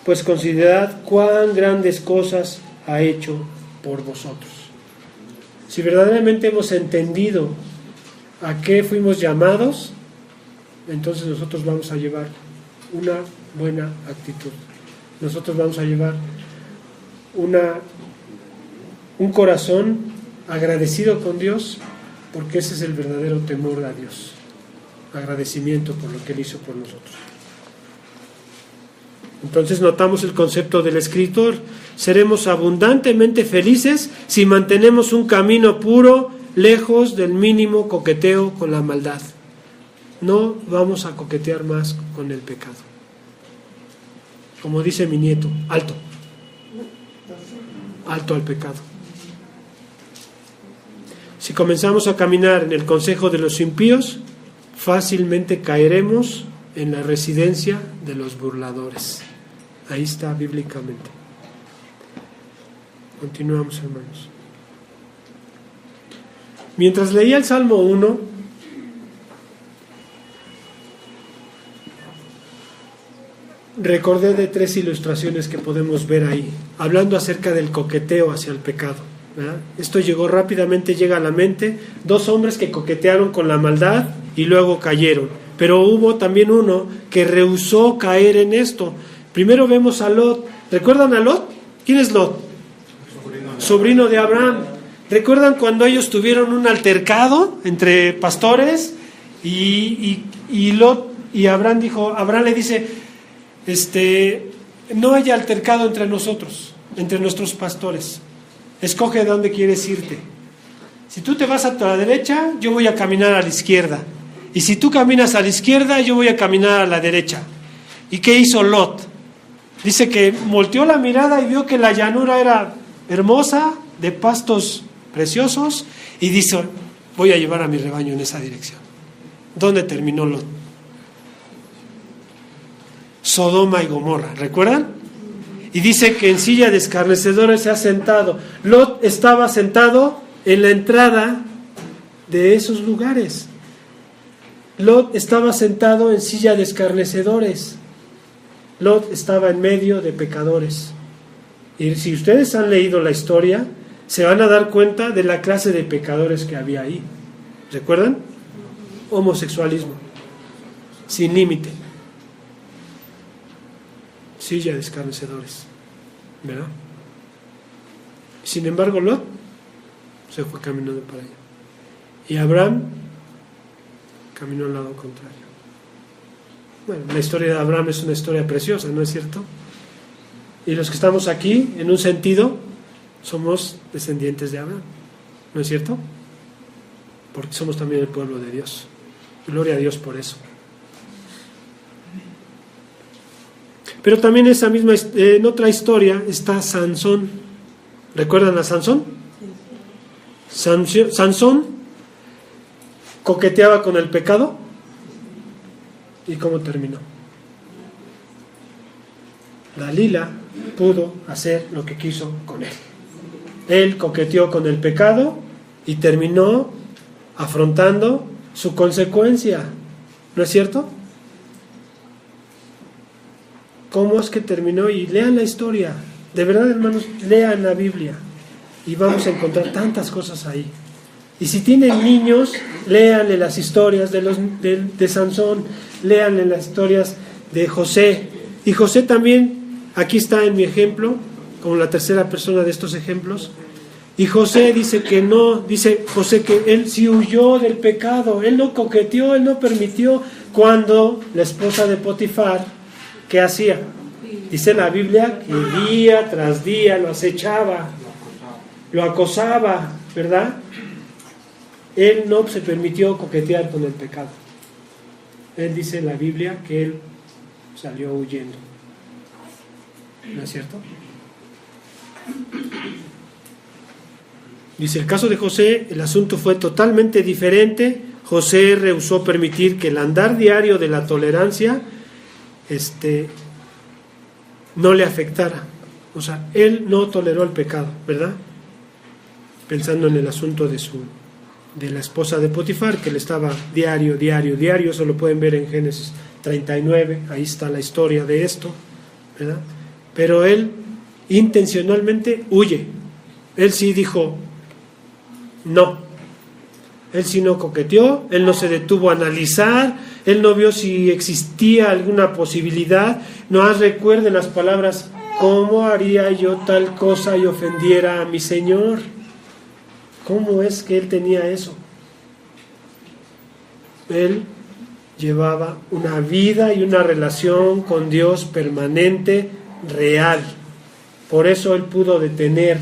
Pues considerad cuán grandes cosas ha hecho por vosotros. Si verdaderamente hemos entendido a qué fuimos llamados, entonces nosotros vamos a llevar una buena actitud. Nosotros vamos a llevar un corazón agradecido con Dios, porque ese es el verdadero temor a Dios. Agradecimiento por lo que Él hizo por nosotros. Entonces notamos el concepto del escritor: seremos abundantemente felices si mantenemos un camino puro, lejos del mínimo coqueteo con la maldad. No vamos a coquetear más con el pecado. Como dice mi nieto, alto. Alto al pecado. Si comenzamos a caminar en el consejo de los impíos, fácilmente caeremos en la residencia de los burladores. Ahí está bíblicamente. Continuamos, hermanos. Mientras leía el Salmo 1, recordé de 3 ilustraciones que podemos ver ahí, hablando acerca del coqueteo hacia el pecado, ¿verdad? Esto llega a la mente: 2 hombres que coquetearon con la maldad y luego cayeron, pero hubo también uno que rehusó caer en esto. Primero vemos a Lot. ¿Recuerdan a Lot? ¿Quién es Lot? Sobrino de Abraham. ¿Recuerdan cuando ellos tuvieron un altercado entre pastores y Lot y Abraham le dice: no haya altercado entre nosotros, entre nuestros pastores, escoge dónde quieres irte. Si tú te vas a la derecha, yo voy a caminar a la izquierda, y si tú caminas a la izquierda, yo voy a caminar a la derecha. ¿Y qué hizo Lot? Dice que volteó la mirada y vio que la llanura era hermosa, de pastos preciosos, y dice: voy a llevar a mi rebaño en esa dirección. ¿Dónde terminó Lot? Sodoma y Gomorra, ¿recuerdan? Y dice que en silla de escarnecedores se ha sentado. Lot estaba sentado en la entrada de esos lugares. Lot estaba sentado en silla de escarnecedores. Lot estaba en medio de pecadores. Y si ustedes han leído la historia, se van a dar cuenta de la clase de pecadores que había ahí. ¿Recuerdan? homosexualismo, sin límite, silla de escarnecedores, ¿verdad? Sin embargo, Lot se fue caminando para allá. Y Abraham caminó al lado contrario. Bueno, la historia de Abraham es una historia preciosa, ¿no es cierto? Y los que estamos aquí, en un sentido, somos descendientes de Abraham, ¿no es cierto? Porque somos también el pueblo de Dios. Gloria a Dios por eso. Pero también en otra historia está Sansón. ¿Recuerdan a Sansón? Sansón coqueteaba con el pecado. ¿Y cómo terminó? Dalila pudo hacer lo que quiso con él. Él coqueteó con el pecado y terminó afrontando su consecuencia. ¿No es cierto? ¿Cómo es que terminó? Y lean la historia. De verdad, hermanos, lean la Biblia y vamos a encontrar tantas cosas ahí. Y si tienen niños, léanle las historias de Sansón, léanle las historias de José. Y José también, aquí está en mi ejemplo, como la tercera persona de estos ejemplos. Y José dice que no, dice José que él sí huyó del pecado, él no coqueteó, él no permitió cuando la esposa de Potifar, ¿qué hacía? Dice la Biblia que día tras día lo acechaba, lo acosaba, ¿verdad? Él no se permitió coquetear con el pecado. Él dice en la Biblia que él salió huyendo. ¿No es cierto? Dice el caso de José, el asunto fue totalmente diferente. José rehusó permitir que el andar diario de la tolerancia no le afectara. O sea, él no toleró el pecado, ¿verdad? Pensando en el asunto de la esposa de Potifar, que le estaba diario, eso lo pueden ver en Génesis 39, ahí está la historia de esto, ¿verdad? Pero él intencionalmente huye. Él sí dijo no. Él sí no coqueteó, él no se detuvo a analizar, él no vio si existía alguna posibilidad. No recuerden las palabras: ¿cómo haría yo tal cosa y ofendiera a mi Señor? ¿Cómo es que él tenía eso? Él llevaba una vida y una relación con Dios permanente, real. Por eso él pudo detener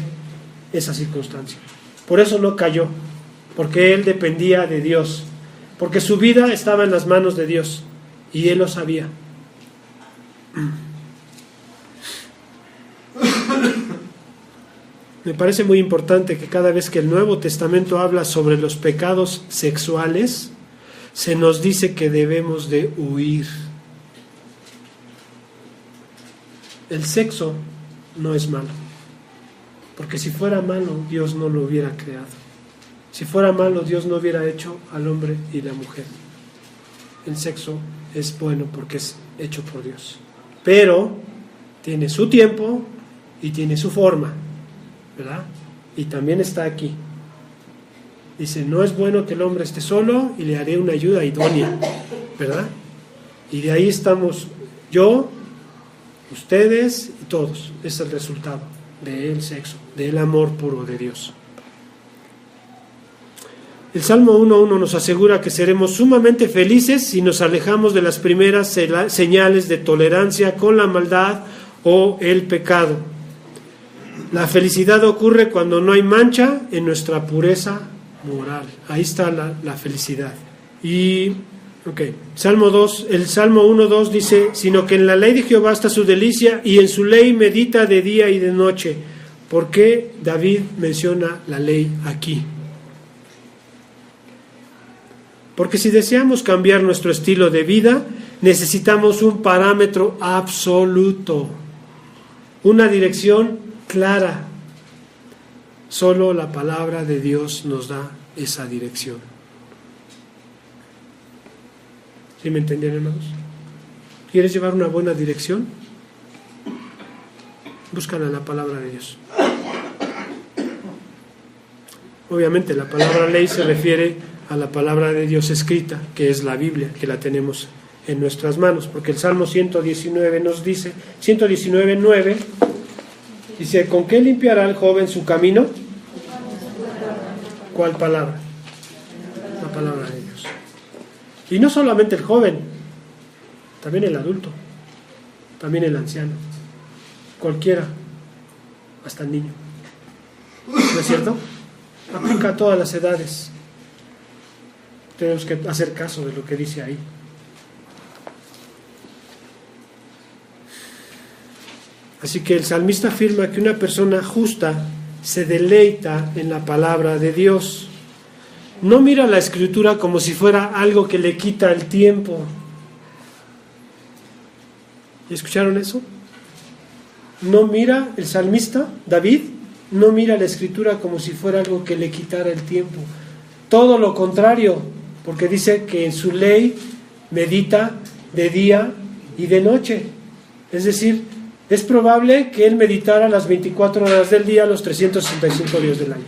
esa circunstancia. Por eso no cayó, porque él dependía de Dios, porque su vida estaba en las manos de Dios y él lo sabía. Me parece muy importante que cada vez que el Nuevo Testamento habla sobre los pecados sexuales, se nos dice que debemos de huir. El sexo no es malo, porque si fuera malo, Dios no lo hubiera creado. Si fuera malo, Dios no hubiera hecho al hombre y la mujer. El sexo es bueno porque es hecho por Dios, pero tiene su tiempo y tiene su forma, ¿verdad? Y también está aquí. Dice, no es bueno que el hombre esté solo y le haré una ayuda idónea, ¿verdad? Y de ahí estamos yo, ustedes y todos. Es el resultado del sexo, del amor puro de Dios. El Salmo 1.1 nos asegura que seremos sumamente felices si nos alejamos de las primeras señales de tolerancia con la maldad o el pecado. La felicidad ocurre cuando no hay mancha en nuestra pureza moral. Ahí está la felicidad. Y, el Salmo 1.2 dice, sino que en la ley de Jehová está su delicia y en su ley medita de día y de noche. ¿Por qué David menciona la ley aquí? Porque si deseamos cambiar nuestro estilo de vida, necesitamos un parámetro absoluto, una dirección clara. Solo la palabra de Dios nos da esa dirección. ¿Sí me entendieron, hermanos? ¿Quieres llevar una buena dirección? Búscala en la palabra de Dios. Obviamente la palabra ley se refiere a la palabra de Dios escrita, que es la Biblia, que la tenemos en nuestras manos, porque el Salmo 119 nos dice, 119:9, dice, ¿con qué limpiará el joven su camino? ¿Cuál palabra? La palabra de Dios. Y no solamente el joven, también el adulto, también el anciano, cualquiera, hasta el niño. ¿No es cierto? Aplica a todas las edades. Tenemos que hacer caso de lo que dice ahí. Así que el salmista afirma que una persona justa se deleita en la palabra de Dios. No mira la escritura como si fuera algo que le quita el tiempo. ¿Escucharon eso? No mira el salmista, David, no mira la escritura como si fuera algo que le quitara el tiempo. Todo lo contrario, porque dice que en su ley medita de día y de noche. Es decir, es probable que él meditara las 24 horas del día, los 365 días del año.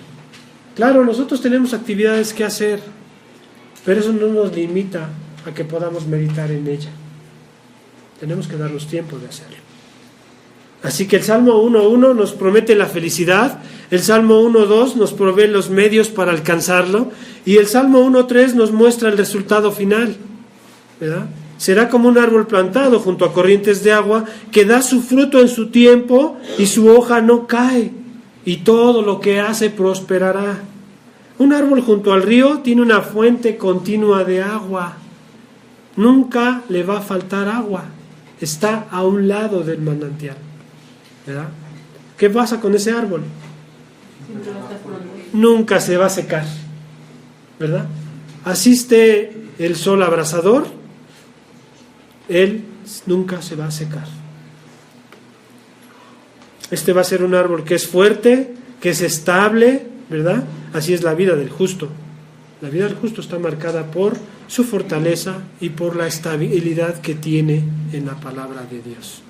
Claro, nosotros tenemos actividades que hacer, pero eso no nos limita a que podamos meditar en ella. Tenemos que darnos tiempo de hacerlo. Así que el Salmo 1.1 nos promete la felicidad, el Salmo 1.2 nos provee los medios para alcanzarlo, y el Salmo 1.3 nos muestra el resultado final, ¿verdad? Será como un árbol plantado junto a corrientes de agua, que da su fruto en su tiempo y su hoja no cae, y todo lo que hace prosperará. Un árbol junto al río tiene una fuente continua de agua. Nunca le va a faltar agua. Está a un lado del manantial, ¿verdad? ¿Qué pasa con ese árbol? Nunca se va a secar, ¿verdad? Asiste el sol abrasador, él nunca se va a secar. Este va a ser un árbol que es fuerte, que es estable, ¿verdad? Así es la vida del justo. La vida del justo está marcada por su fortaleza y por la estabilidad que tiene en la palabra de Dios.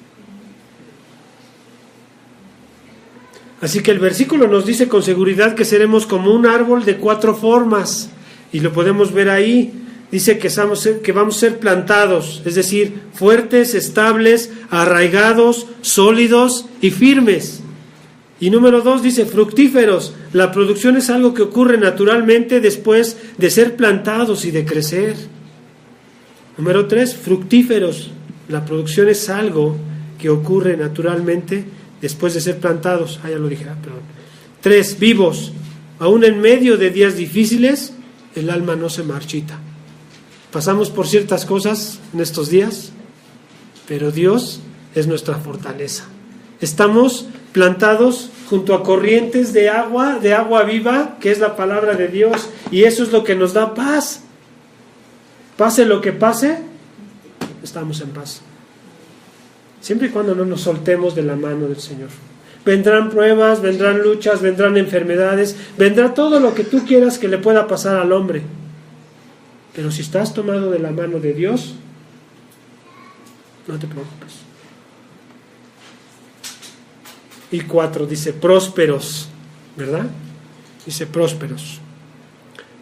Así que el versículo nos dice con seguridad que seremos como un árbol de 4 formas, y lo podemos ver ahí. Dice que vamos a ser plantados, es decir, fuertes, estables, arraigados, sólidos y firmes. Y número 2 dice fructíferos. La producción es algo que ocurre naturalmente después de ser plantados y de crecer. Número 3, fructíferos. La producción es algo que ocurre naturalmente después de ser plantados. Ya lo dije, perdón. 3, vivos. Aún en medio de días difíciles, el alma no se marchita. Pasamos por ciertas cosas en estos días, pero Dios es nuestra fortaleza. Estamos plantados junto a corrientes de agua viva, que es la palabra de Dios, y eso es lo que nos da paz. Pase lo que pase, estamos en paz. Siempre y cuando no nos soltemos de la mano del Señor. Vendrán pruebas, vendrán luchas, vendrán enfermedades, vendrá todo lo que tú quieras que le pueda pasar al hombre. Pero si estás tomado de la mano de Dios, no te preocupes. Y 4 dice prósperos, ¿verdad? Dice prósperos.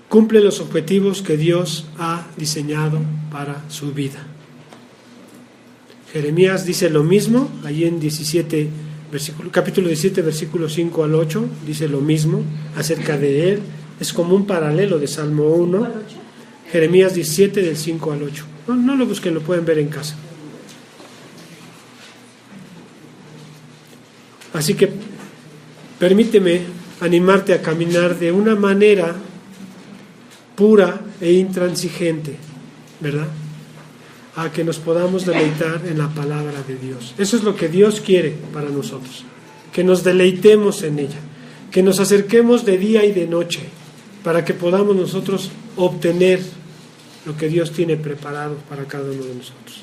Cumple los objetivos que Dios ha diseñado para su vida. Jeremías dice lo mismo, allí en capítulo 17, versículo 5 al 8, dice lo mismo acerca de él. Es como un paralelo de Salmo 1. Jeremías 17, del 5 al 8. No lo busquen, lo pueden ver en casa. Así que permíteme animarte a caminar de una manera pura e intransigente, ¿verdad? A que nos podamos deleitar en la palabra de Dios. Eso es lo que Dios quiere para nosotros, que nos deleitemos en ella, que nos acerquemos de día y de noche, para que podamos nosotros obtener lo que Dios tiene preparado para cada uno de nosotros.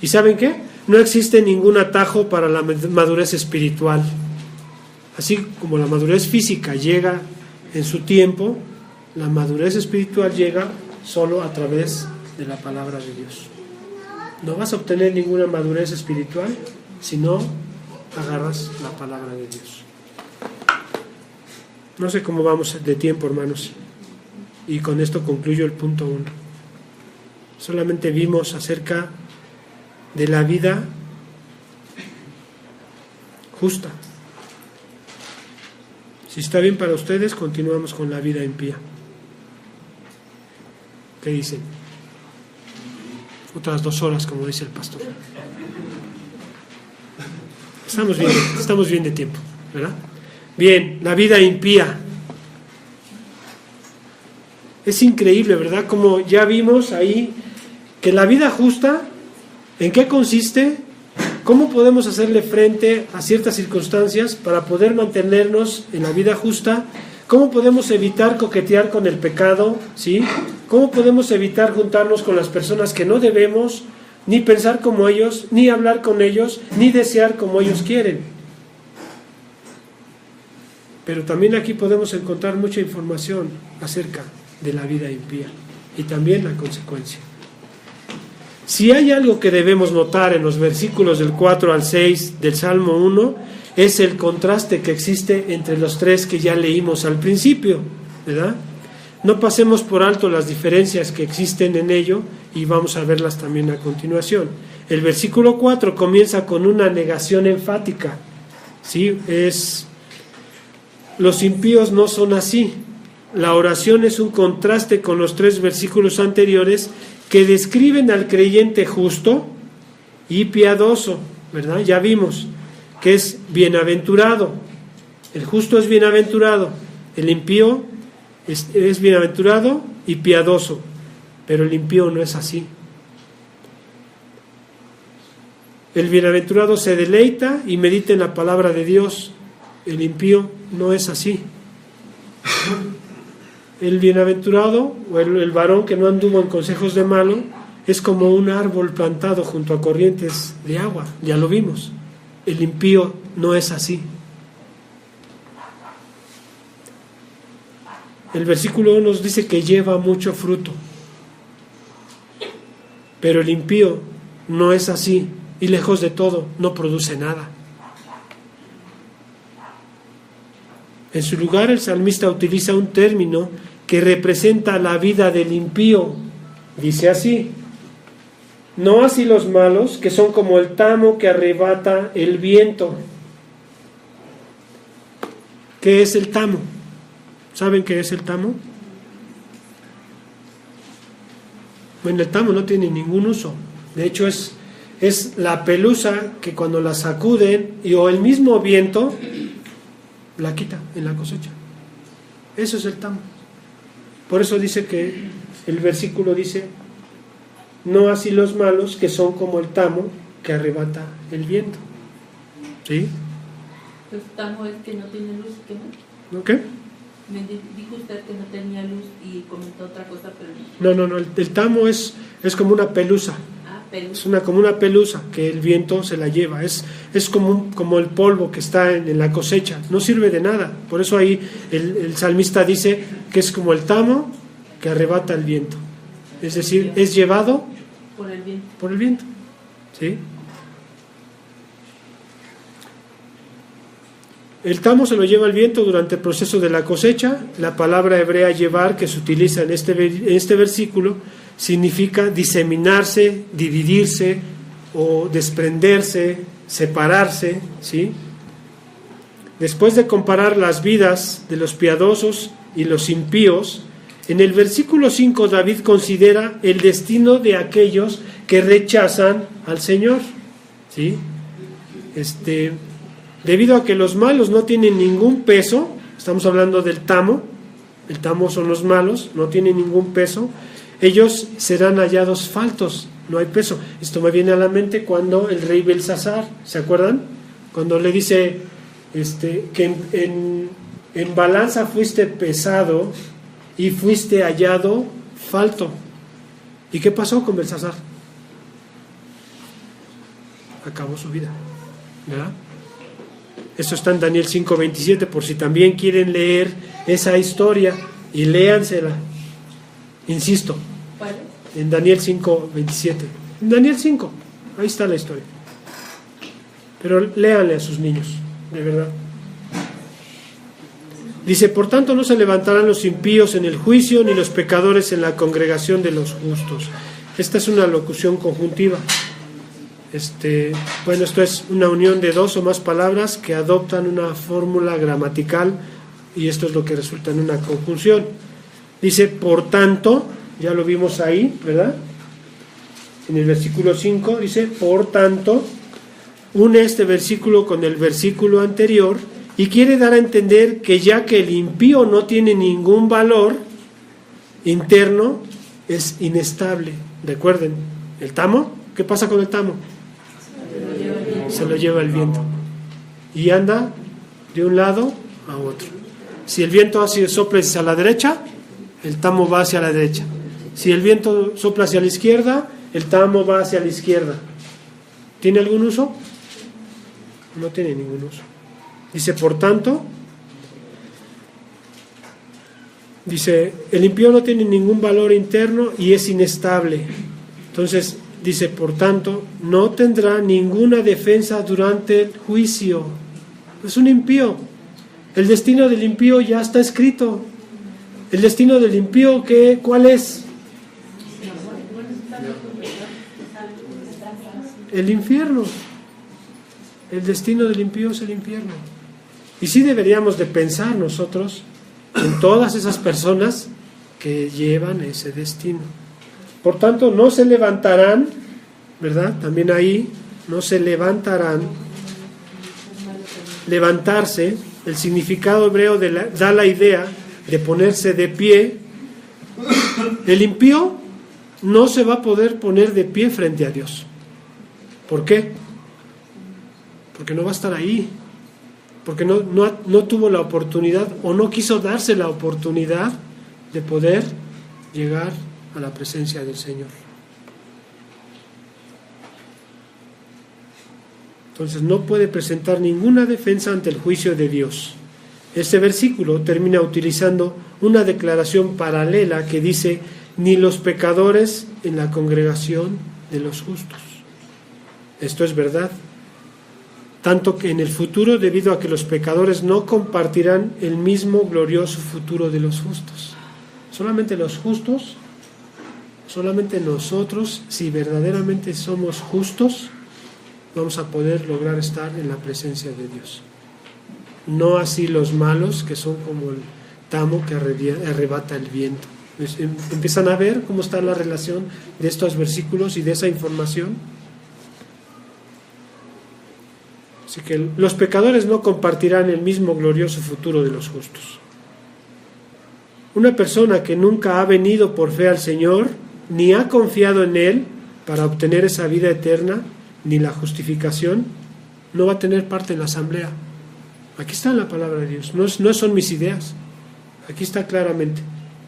¿Y saben qué? No existe ningún atajo para la madurez espiritual. Así como la madurez física llega en su tiempo, la madurez espiritual llega solo a través de la palabra de Dios. No vas a obtener ninguna madurez espiritual si no agarras la palabra de Dios. No sé cómo vamos de tiempo, hermanos. Y con esto concluyo el punto 1. Solamente vimos acerca de la vida justa. Si está bien para ustedes, continuamos con la vida impía. ¿Qué dicen? Otras 2 horas, como dice el pastor. Estamos bien de tiempo, ¿verdad? Bien, la vida impía. Es increíble, ¿verdad? Como ya vimos ahí, que la vida justa, ¿en qué consiste? ¿Cómo podemos hacerle frente a ciertas circunstancias para poder mantenernos en la vida justa? ¿Cómo podemos evitar coquetear con el pecado? ¿Sí? ¿Cómo podemos evitar juntarnos con las personas que no debemos, ni pensar como ellos, ni hablar con ellos, ni desear como ellos quieren? Pero también aquí podemos encontrar mucha información acerca de la vida impía y también la consecuencia. Si hay algo que debemos notar en los versículos del 4 al 6 del Salmo 1, es el contraste que existe entre los 3 que ya leímos al principio, ¿verdad? No pasemos por alto las diferencias que existen en ello y vamos a verlas también a continuación. El versículo 4 comienza con una negación enfática, ¿sí? Los impíos no son así. La oración es un contraste con los 3 versículos anteriores que describen al creyente justo y piadoso, ¿verdad? Ya vimos que es bienaventurado. El justo es bienaventurado, el impío es bienaventurado y piadoso, pero el impío no es así. El bienaventurado se deleita y medita en la palabra de Dios, el impío no es así. El bienaventurado, o el varón que no anduvo en consejos de malo, es como un árbol plantado junto a corrientes de agua, ya lo vimos. El impío no es así. El versículo 1 nos dice que lleva mucho fruto, pero el impío no es así, y lejos de todo, no produce nada. En su lugar, el salmista utiliza un término que representa la vida del impío. Dice así: no así los malos, que son como el tamo que arrebata el viento. ¿Qué es el tamo? ¿Saben qué es el tamo? Bueno, el tamo no tiene ningún uso. De hecho, es la pelusa que cuando la sacuden o el mismo viento la quita en la cosecha. Eso es el tamo. Por eso dice que el versículo dice: no así los malos, que son como el tamo que arrebata el viento. ¿Sí? El tamo es que no tiene luz, ¿qué no? ¿No qué? Me dijo usted que no tenía luz y comentó otra cosa, pero No, el tamo es como una pelusa. Es como una pelusa que el viento se la lleva. Es como el polvo que está en la cosecha. No sirve de nada. Por eso ahí el salmista dice que es como el tamo que arrebata el viento. Es decir, es llevado por el viento. ¿Sí? El tamo se lo lleva el viento durante el proceso de la cosecha. La palabra hebrea llevar, que se utiliza en este versículo, significa diseminarse, dividirse o desprenderse, separarse, ¿sí? Después de comparar las vidas de los piadosos y los impíos, en el versículo 5 David considera el destino de aquellos que rechazan al Señor, ¿sí? Debido a que los malos no tienen ningún peso, estamos hablando del tamo, el tamo son los malos, no tienen ningún peso, ellos serán hallados faltos, no hay peso. Esto me viene a la mente cuando el rey Belsasar, ¿se acuerdan? Cuando le dice que en balanza fuiste pesado y fuiste hallado falto. ¿Y qué pasó con Belsasar? Acabó su vida, ¿verdad? Esto está en Daniel 5:27, por si también quieren leer esa historia, y léansela. Insisto, ¿cuál? En Daniel 5:27. En Daniel 5, ahí está la historia. Pero léanle a sus niños, de verdad. Dice, por tanto no se levantarán los impíos en el juicio, ni los pecadores en la congregación de los justos. Esta es una locución conjuntiva. Bueno, esto es una unión de dos o más palabras que adoptan una fórmula gramatical, y esto es lo que resulta en una conjunción. Dice, por tanto, ya lo vimos ahí, ¿verdad? En el versículo 5 dice, por tanto, une este versículo con el versículo anterior y quiere dar a entender que ya que el impío no tiene ningún valor interno, es inestable. Recuerden, el tamo, ¿qué pasa con el tamo? Se lo lleva el viento y anda de un lado a otro. Si el viento sopla hacia la derecha, el tamo va hacia la derecha. Si el viento sopla hacia la izquierda, el tamo va hacia la izquierda. ¿Tiene algún uso? No tiene ningún uso. Dice, por tanto, dice, el impío no tiene ningún valor interno y es inestable. Entonces, dice, por tanto, no tendrá ninguna defensa durante el juicio. Es un impío. El destino del impío ya está escrito. El destino del impío, ¿cuál es? El infierno. El destino del impío es el infierno. Y sí deberíamos de pensar nosotros en todas esas personas que llevan ese destino. Por tanto, no se levantarán, ¿verdad? También ahí, no se levantarán. Levantarse, el significado hebreo da la idea de ponerse de pie. El impío no se va a poder poner de pie frente a Dios. ¿Por qué? Porque no va a estar ahí. Porque no tuvo la oportunidad o no quiso darse la oportunidad de poder llegar a la presencia del Señor. Entonces no puede presentar ninguna defensa ante el juicio de Dios. Este versículo termina utilizando una declaración paralela que dice, ni los pecadores en la congregación de los justos. Esto es verdad. Tanto que en el futuro, debido a que los pecadores no compartirán el mismo glorioso futuro de los justos. Solamente los justos, solamente nosotros, si verdaderamente somos justos, vamos a poder lograr estar en la presencia de Dios. No así los malos, que son como el tamo que arrebata el viento. ¿Empiezan a ver cómo está la relación de estos versículos y de esa información? Así que los pecadores no compartirán el mismo glorioso futuro de los justos. Una persona que nunca ha venido por fe al Señor, ni ha confiado en Él para obtener esa vida eterna, ni la justificación, no va a tener parte en la asamblea. Aquí está en la palabra de Dios, no son mis ideas. Aquí está claramente.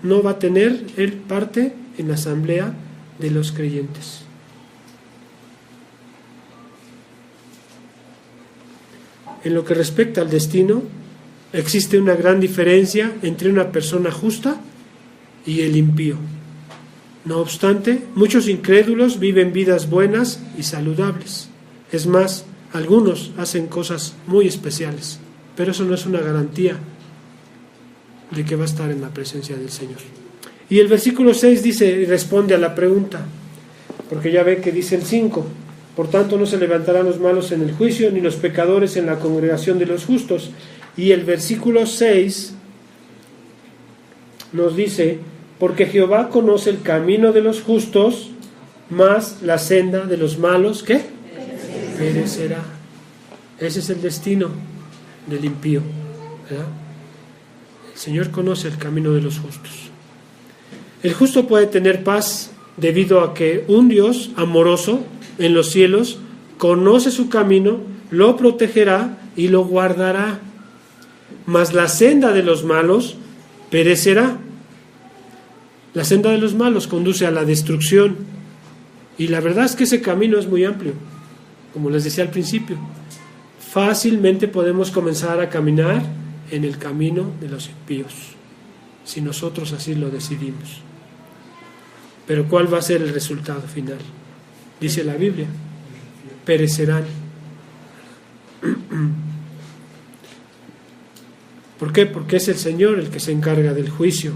No va a tener Él parte en la asamblea de los creyentes. En lo que respecta al destino, existe una gran diferencia entre una persona justa y el impío. No obstante, muchos incrédulos viven vidas buenas y saludables. Es más, algunos hacen cosas muy especiales, pero eso no es una garantía de que va a estar en la presencia del Señor. Y el versículo 6 dice y responde a la pregunta, porque ya ve que dice el 5. Por tanto, no se levantarán los malos en el juicio, ni los pecadores en la congregación de los justos. Y el versículo 6 nos dice, porque Jehová conoce el camino de los justos, mas la senda de los malos, ¿qué? Perecerá. Ese es el destino del impío, ¿verdad? El Señor conoce el camino de los justos. El justo puede tener paz debido a que un Dios amoroso en los cielos conoce su camino, lo protegerá y lo guardará. Mas la senda de los malos perecerá. La senda de los malos conduce a la destrucción. Y la verdad es que ese camino es muy amplio. Como les decía al principio, fácilmente podemos comenzar a caminar en el camino de los impíos, si nosotros así lo decidimos. Pero ¿cuál va a ser el resultado final? Dice la Biblia, perecerán. ¿Por qué? Porque es el Señor el que se encarga del juicio.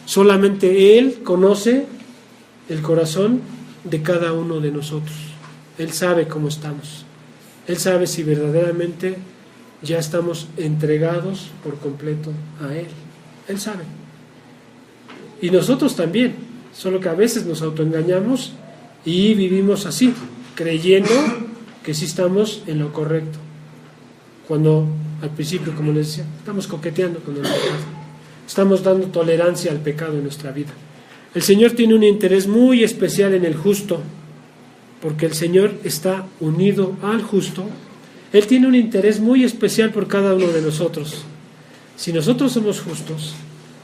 Solamente Él conoce el corazón de cada uno de nosotros. Él sabe cómo estamos. Él sabe si verdaderamente ya estamos entregados por completo a Él. Él sabe. Y nosotros también, solo que a veces nos autoengañamos y vivimos así, creyendo que sí estamos en lo correcto. Cuando al principio, como les decía, estamos coqueteando con el pecado. Estamos dando tolerancia al pecado en nuestra vida. El Señor tiene un interés muy especial en el justo, porque el Señor está unido al justo. Él tiene un interés muy especial por cada uno de nosotros. Si nosotros somos justos,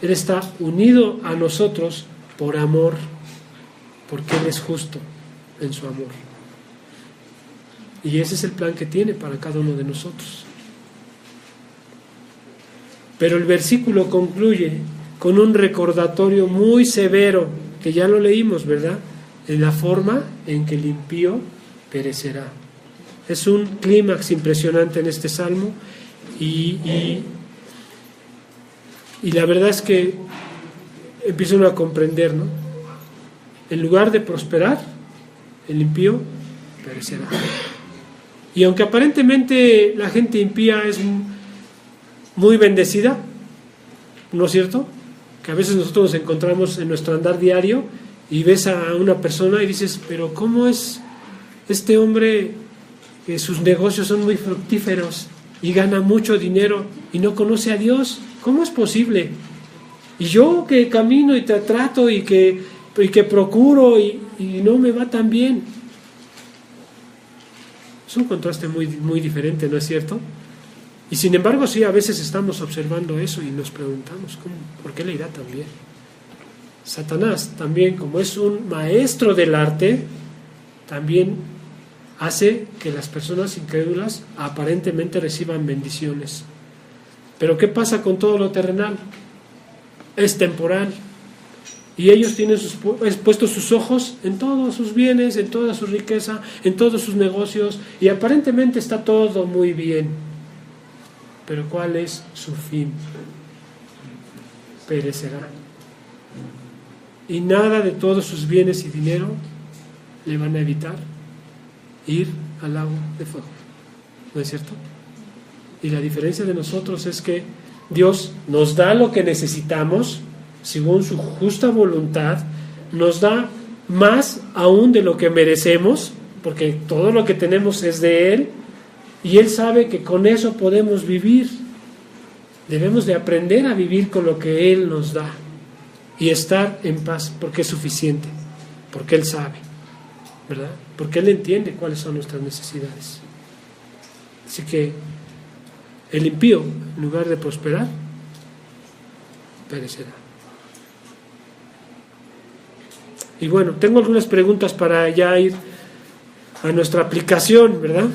Él está unido a nosotros por amor, porque Él es justo en su amor. Y ese es el plan que tiene para cada uno de nosotros. Pero el versículo concluye con un recordatorio muy severo, que ya lo leímos, ¿verdad? En la forma en que el impío perecerá. Es un clímax impresionante en este salmo y la verdad es que empieza uno a comprender, ¿no? En lugar de prosperar, el impío perecerá. Y aunque aparentemente la gente impía es muy bendecida, ¿no es cierto? Que a veces nosotros nos encontramos en nuestro andar diario y ves a una persona y dices, pero ¿cómo es este hombre que sus negocios son muy fructíferos y gana mucho dinero y no conoce a Dios? ¿Cómo es posible? Y yo que camino y te trato y que procuro y no me va tan bien. Es un contraste muy, muy diferente, ¿no es cierto? Y sin embargo, sí, a veces estamos observando eso y nos preguntamos, ¿por qué le irá tan bien? Satanás también, como es un maestro del arte, también hace que las personas incrédulas aparentemente reciban bendiciones. Pero ¿qué pasa con todo lo terrenal? Es temporal. Y ellos tienen puestos sus ojos en todos sus bienes, en toda su riqueza, en todos sus negocios, y aparentemente está todo muy bien. Pero ¿cuál es su fin? Perecerá. Y nada de todos sus bienes y dinero le van a evitar ir al lago de fuego. ¿No es cierto? Y la diferencia de nosotros es que Dios nos da lo que necesitamos según su justa voluntad, nos da más aún de lo que merecemos, porque todo lo que tenemos es de Él, y Él sabe que con eso podemos vivir. Debemos de aprender a vivir con lo que Él nos da y estar en paz, porque es suficiente, porque Él sabe, ¿verdad? Porque Él entiende cuáles son nuestras necesidades. Así que el impío, en lugar de prosperar, perecerá. Y bueno, tengo algunas preguntas para ya ir a nuestra aplicación, ¿verdad?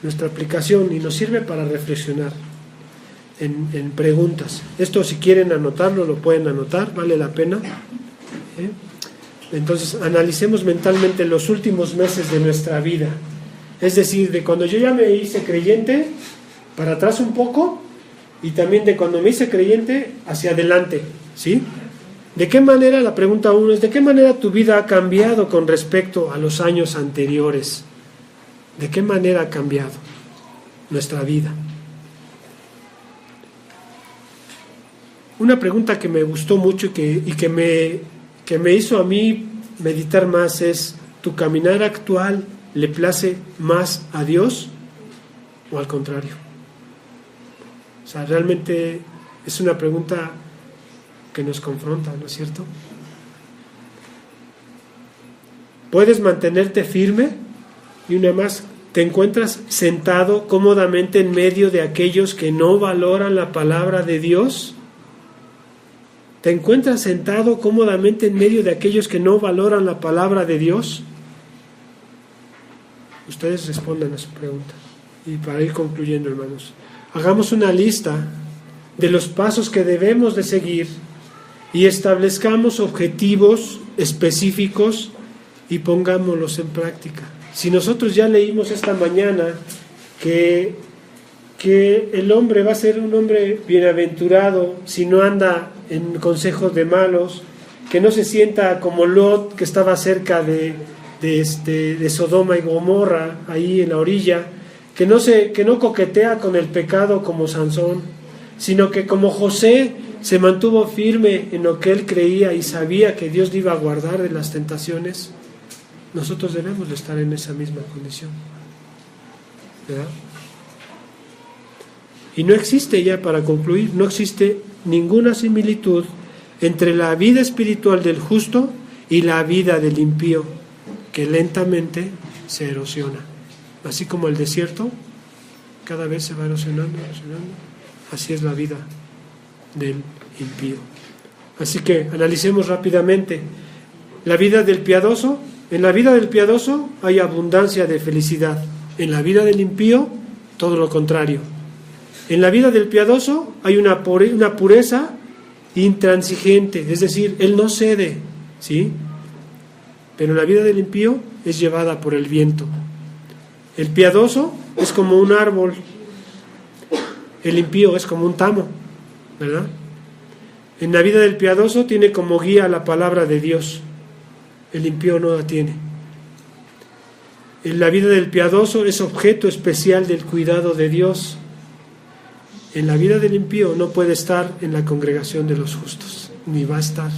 Nuestra aplicación, y nos sirve para reflexionar en preguntas. Esto, si quieren anotarlo, lo pueden anotar, vale la pena. Entonces, analicemos mentalmente los últimos meses de nuestra vida. Es decir, de cuando yo ya me hice creyente, para atrás un poco, y también de cuando me hice creyente, hacia adelante, ¿sí? ¿De qué manera, la pregunta 1 es, ¿de qué manera tu vida ha cambiado con respecto a los años anteriores? ¿De qué manera ha cambiado nuestra vida? Una pregunta que me gustó mucho y que me hizo a mí meditar más es, ¿tu caminar actual le place más a Dios o al contrario? O sea, realmente es una pregunta que nos confronta, ¿no es cierto? ¿Puedes mantenerte firme? Y una más, ¿te encuentras sentado cómodamente en medio de aquellos que no valoran la palabra de Dios? ¿Te encuentras sentado cómodamente en medio de aquellos que no valoran la palabra de Dios? Ustedes respondan a su pregunta. Y para ir concluyendo, hermanos, hagamos una lista de los pasos que debemos de seguir y establezcamos objetivos específicos y pongámoslos en práctica. Si nosotros ya leímos esta mañana que que el hombre va a ser un hombre bienaventurado si no anda en consejos de malos, que no se sienta como Lot, que estaba cerca de Sodoma y Gomorra, ahí en la orilla, que no coquetea con el pecado como Sansón, sino que como José se mantuvo firme en lo que él creía y sabía que Dios le iba a guardar de las tentaciones. Nosotros debemos de estar en esa misma condición, ¿verdad? Y no existe, ya para concluir, no existe ninguna similitud entre la vida espiritual del justo y la vida del impío, que lentamente se erosiona. Así como el desierto cada vez se va erosionando, así es la vida del impío. Así que analicemos rápidamente la vida del piadoso. En la vida del piadoso hay abundancia de felicidad. En la vida del impío, todo lo contrario. En la vida del piadoso hay una pureza intransigente, es decir, él no cede, ¿sí? Pero la vida del impío es llevada por el viento. El piadoso es como un árbol, el impío es como un tamo, ¿verdad? En la vida del piadoso tiene como guía la palabra de Dios, el impío no la tiene. En la vida del piadoso es objeto especial del cuidado de Dios. En la vida del impío no puede estar en la congregación de los justos, ni va a estar.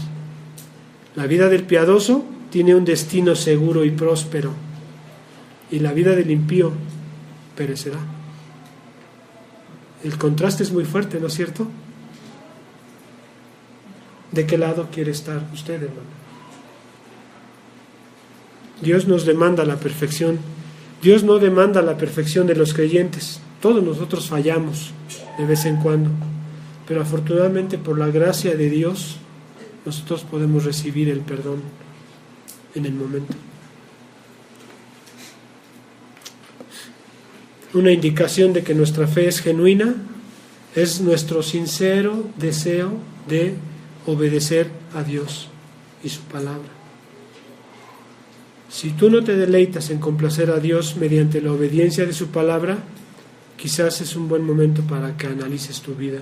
La vida del piadoso tiene un destino seguro y próspero, y la vida del impío perecerá. El contraste es muy fuerte, ¿no es cierto? ¿De qué lado quiere estar usted, hermano? Dios nos demanda la perfección. Dios no demanda la perfección de los creyentes. Todos nosotros fallamos de vez en cuando, pero afortunadamente por la gracia de Dios nosotros podemos recibir el perdón en el momento. Una indicación de que nuestra fe es genuina es nuestro sincero deseo de obedecer a Dios y su palabra. Si tú no te deleitas en complacer a Dios mediante la obediencia de su palabra, quizás es un buen momento para que analices tu vida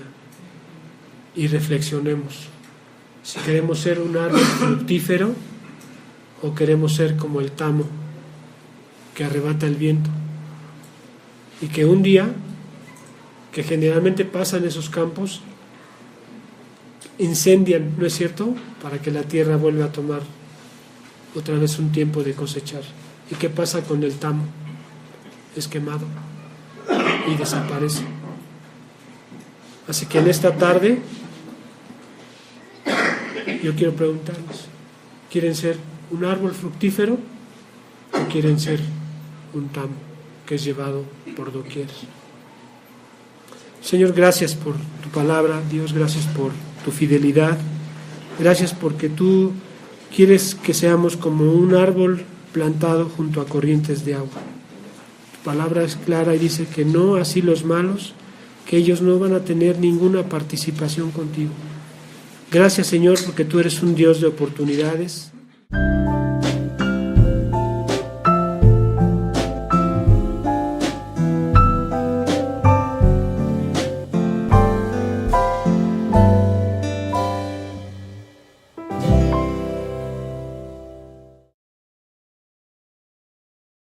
y reflexionemos. Si queremos ser un árbol fructífero o queremos ser como el tamo que arrebata el viento y que un día, que generalmente pasa en esos campos, incendian, ¿no es cierto?, para que la tierra vuelva a tomar otra vez un tiempo de cosechar. ¿Y qué pasa con el tamo? Es quemado y desaparece. Así que en esta tarde yo quiero preguntarles, ¿quieren ser un árbol fructífero o quieren ser un tamo que es llevado por doquier? Señor, gracias por tu palabra. Dios, gracias por tu fidelidad. Gracias porque tú quieres que seamos como un árbol plantado junto a corrientes de agua. Tu palabra es clara y dice que no así los malos, que ellos no van a tener ninguna participación contigo. Gracias, Señor, porque tú eres un Dios de oportunidades.